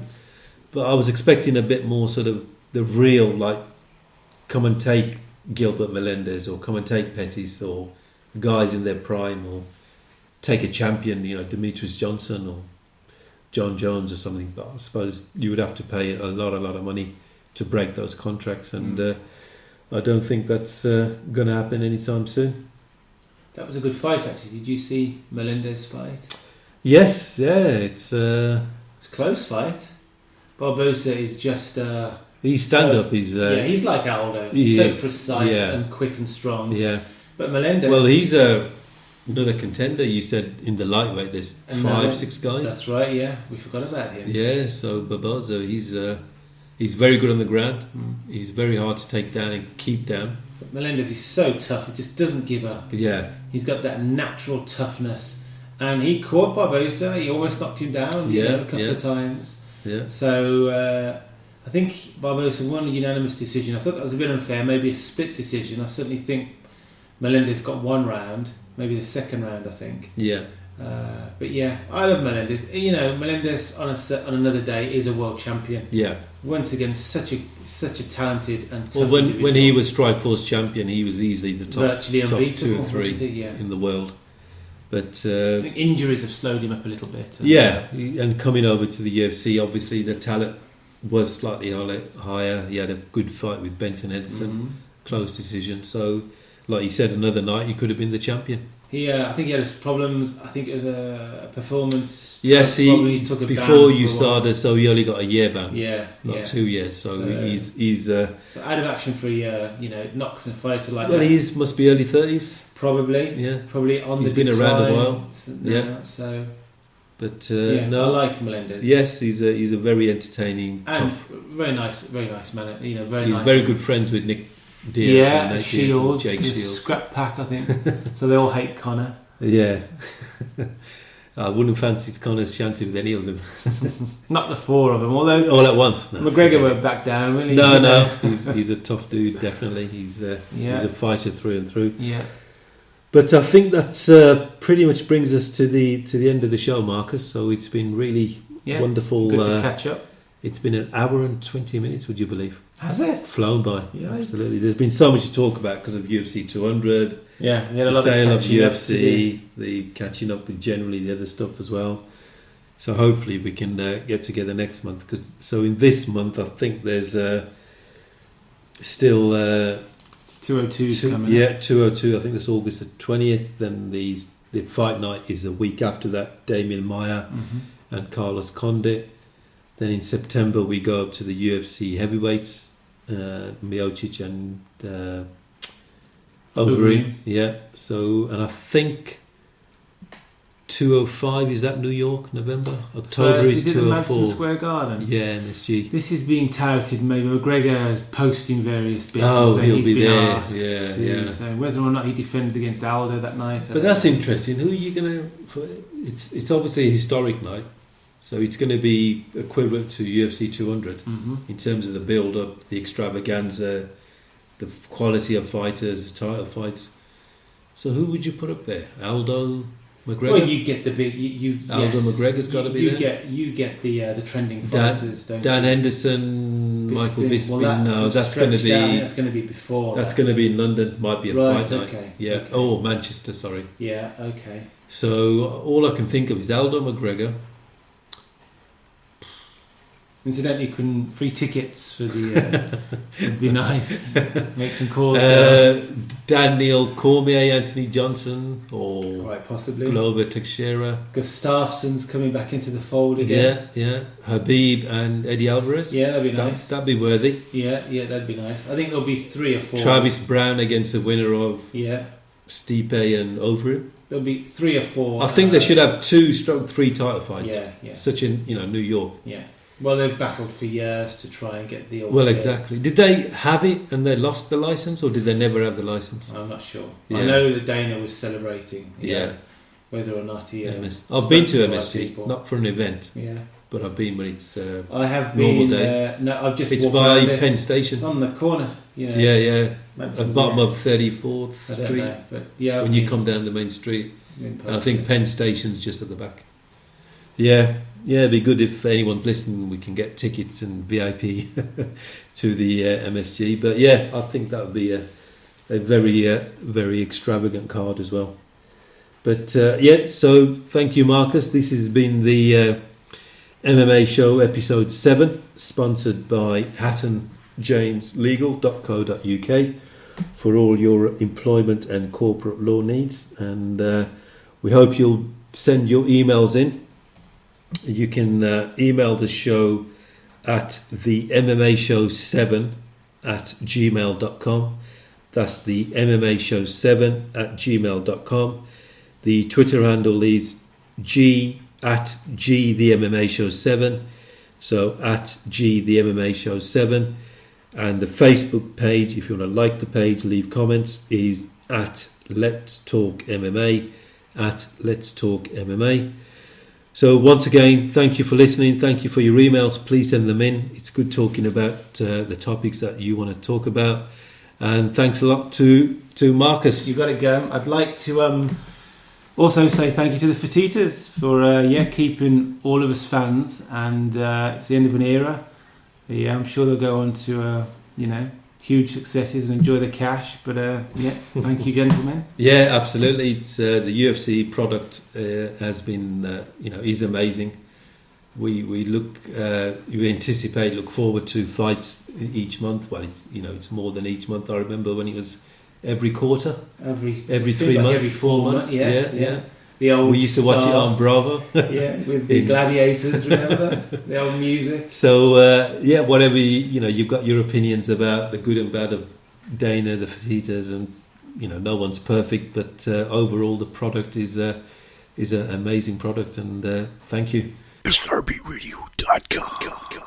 B: But I was expecting a bit more sort of the real, like, come and take Gilbert Melendez or come and take Pettis or guys in their prime or take a champion, Demetrius Johnson or John Jones or something. But I suppose you would have to pay a lot of money to break those contracts, and I don't think that's going to happen anytime soon.
C: That was a good fight, actually. Did you see Melendez fight?
B: Yes, it's a
C: close fight. Barbosa is just...
B: he's stand-up. He's
C: like Aldo. He's so precise and quick and strong.
B: Yeah.
C: But Melendez...
B: Well, he's another contender. You said in the lightweight there's 5-6 guys.
C: That's right, yeah. We forgot about him.
B: Yeah, so Barbosa, he's very good on the ground. He's very hard to take down and keep down.
C: But Melendez is so tough. He just doesn't give up.
B: Yeah.
C: He's got that natural toughness. and he caught Barbosa. He almost knocked him down, a couple of times.
B: Yeah.
C: So I think Barbosa won a unanimous decision. I thought that was a bit unfair, maybe a split decision. I certainly think Melendez got one round, maybe the second round, I think.
B: Yeah.
C: But yeah, I love Melendez. Melendez on another day is a world champion.
B: Yeah.
C: Once again, such a talented and tough
B: well, when
C: individual.
B: he was Strikeforce champion, he was easily the
C: virtually
B: top
C: unbeatable,
B: 2 or 3
C: yeah.
B: in the world. But
C: I think injuries have slowed him up a little bit.
B: And coming over to the UFC, obviously the talent was slightly higher. He had a good fight with Benson Henderson, close decision. So, like you said, another night he could have been the champion.
C: I think he had his problems. I think it was a performance.
B: Yes,
C: he took a
B: before
C: ban
B: USADA, so he only got a year ban.
C: Yeah,
B: not 2 years. So he's
C: so out of action for a year. Knocks a fighter like that.
B: Well, he must be early 30s.
C: Probably.
B: Yeah,
C: probably on.
B: He's
C: the
B: been around a while.
C: Yeah. So.
B: But
C: I
B: no,
C: like Melendez.
B: Yes, he's a very entertaining,
C: and
B: tough.
C: very nice man. He's
B: nice. Very good friends with Nick Diaz and Nate
C: Shields,
B: Jake Shields.
C: Scrap pack, I think. So they all hate Conor.
B: Yeah. I wouldn't fancy Conor's chances with any of them.
C: Not the 4 of them, although
B: all at once. No,
C: McGregor won't back down, will he?
B: No. He's a tough dude, definitely. He's a fighter through and through.
C: Yeah.
B: But I think that's pretty much brings us to the end of the show, Marcus. So it's been really wonderful.
C: Good to catch up.
B: It's been an hour and 20 minutes, would you believe?
C: Has it?
B: Flown by.
C: Yeah.
B: Absolutely. There's been so much to talk about because of UFC 200.
C: Yeah, we had a
B: the
C: lot
B: sale
C: of
B: UFC, the catching up with generally the other stuff as well. So hopefully we can get together next month. So in this month, I think there's still
C: 202's coming.
B: Yeah, 202. I think that's August the 20th. Then the fight night is a week after that. Damian Maia and Carlos Condit. Then in September we go up to the UFC heavyweights, Miocic and Overeem. Yeah. So, and I think 205 is that New York, November, October is 204.
C: Madison Square Garden.
B: Yeah, MSG.
C: This is being touted. Maybe McGregor is posting various bits.
B: Oh,
C: he'll
B: be
C: been
B: there.
C: Asked
B: Yeah.
C: So whether or not he defends against Aldo that night.
B: But that's interesting. Who are you going to? It's obviously a historic night. So it's going to be equivalent to UFC 200 in terms of the build-up, the extravaganza, the quality of fighters, the title fights. So who would you put up there? Aldo, McGregor?
C: Well, you get the big...
B: Aldo McGregor's got to be there.
C: You get the trending fighters, don't
B: Dan
C: you?
B: Bisping, Michael Bisping.
C: Well,
B: no, that's going to be...
C: That's going to be before.
B: That's going to be in London. Might be a fight night.
C: Okay.
B: Yeah.
C: Okay.
B: Oh, Manchester, sorry.
C: Yeah, okay.
B: So all I can think of is Aldo McGregor.
C: Incidentally, couldn't free tickets for the would be nice. Make some calls.
B: Daniel Cormier, Anthony Johnson, or
C: quite possibly
B: Glover Teixeira.
C: Gustafsson's coming back into the fold again.
B: Yeah. Habib and Eddie Alvarez.
C: Yeah, that'd be nice.
B: That'd be worthy.
C: Yeah, that'd be nice. I think there'll be 3 or 4.
B: Travis Brown against the winner of Stipe and Overeem.
C: There'll be 3 or 4.
B: I think they should have 2-3 title fights.
C: Yeah.
B: Such in New York.
C: Yeah. Well, they've battled for years to try and get the...
B: Well, exactly. Did they have it and they lost the license, or did they never have the license?
C: I'm not sure.
B: Yeah.
C: I know that Dana was celebrating.
B: Yeah.
C: Whether or not he...
B: I've been to MSG, not for an event.
C: Yeah.
B: But I've been when it's
C: I have
B: normal
C: been.
B: day.
C: No, I've just.
B: It's by Penn Station.
C: It's on the corner.
B: Yeah. At the bottom of 34th
C: I
B: Street.
C: don't know, but when
B: you come down the main street, and I think Penn Station's just at the back. Yeah, it'd be good if anyone's listening. We can get tickets and VIP to the MSG. But yeah, I think that would be a very extravagant card as well. But so thank you, Marcus. This has been the MMA Show episode 7, sponsored by HattonJamesLegal.co.uk for all your employment and corporate law needs. And we hope you'll send your emails in. You can email the show at the MMA Show 7 at gmail.com. That's the MMA Show 7 at gmail.com. The Twitter handle is G the MMA Show 7. So at G the MMA Show 7. And the Facebook page, if you want to like the page, leave comments, is at Let's Talk MMA. at Let's Talk MMA. So once again, thank you for listening. Thank you for your emails. Please send them in. It's good talking about the topics that you want to talk about. And thanks a lot to Marcus.
C: You got it, go. I'd like to also say thank you to the Fertitas for keeping all of us fans. And it's the end of an era. Yeah, I'm sure they'll go on to huge successes and enjoy the cash. But thank you, gentlemen.
B: Yeah, absolutely. It's the UFC product has been is amazing. We look forward to fights each month. Well, it's more than each month. I remember when it was every quarter, every 3 months, every 4 months. Yeah.
C: The old
B: we used to watch it on Bravo.
C: Yeah, with the gladiators, remember? The old music.
B: So, whatever, you've got your opinions about the good and bad of Dana, the Fertitas, and, no one's perfect, but overall the product is an amazing product, and thank you.
A: SRBRadio.com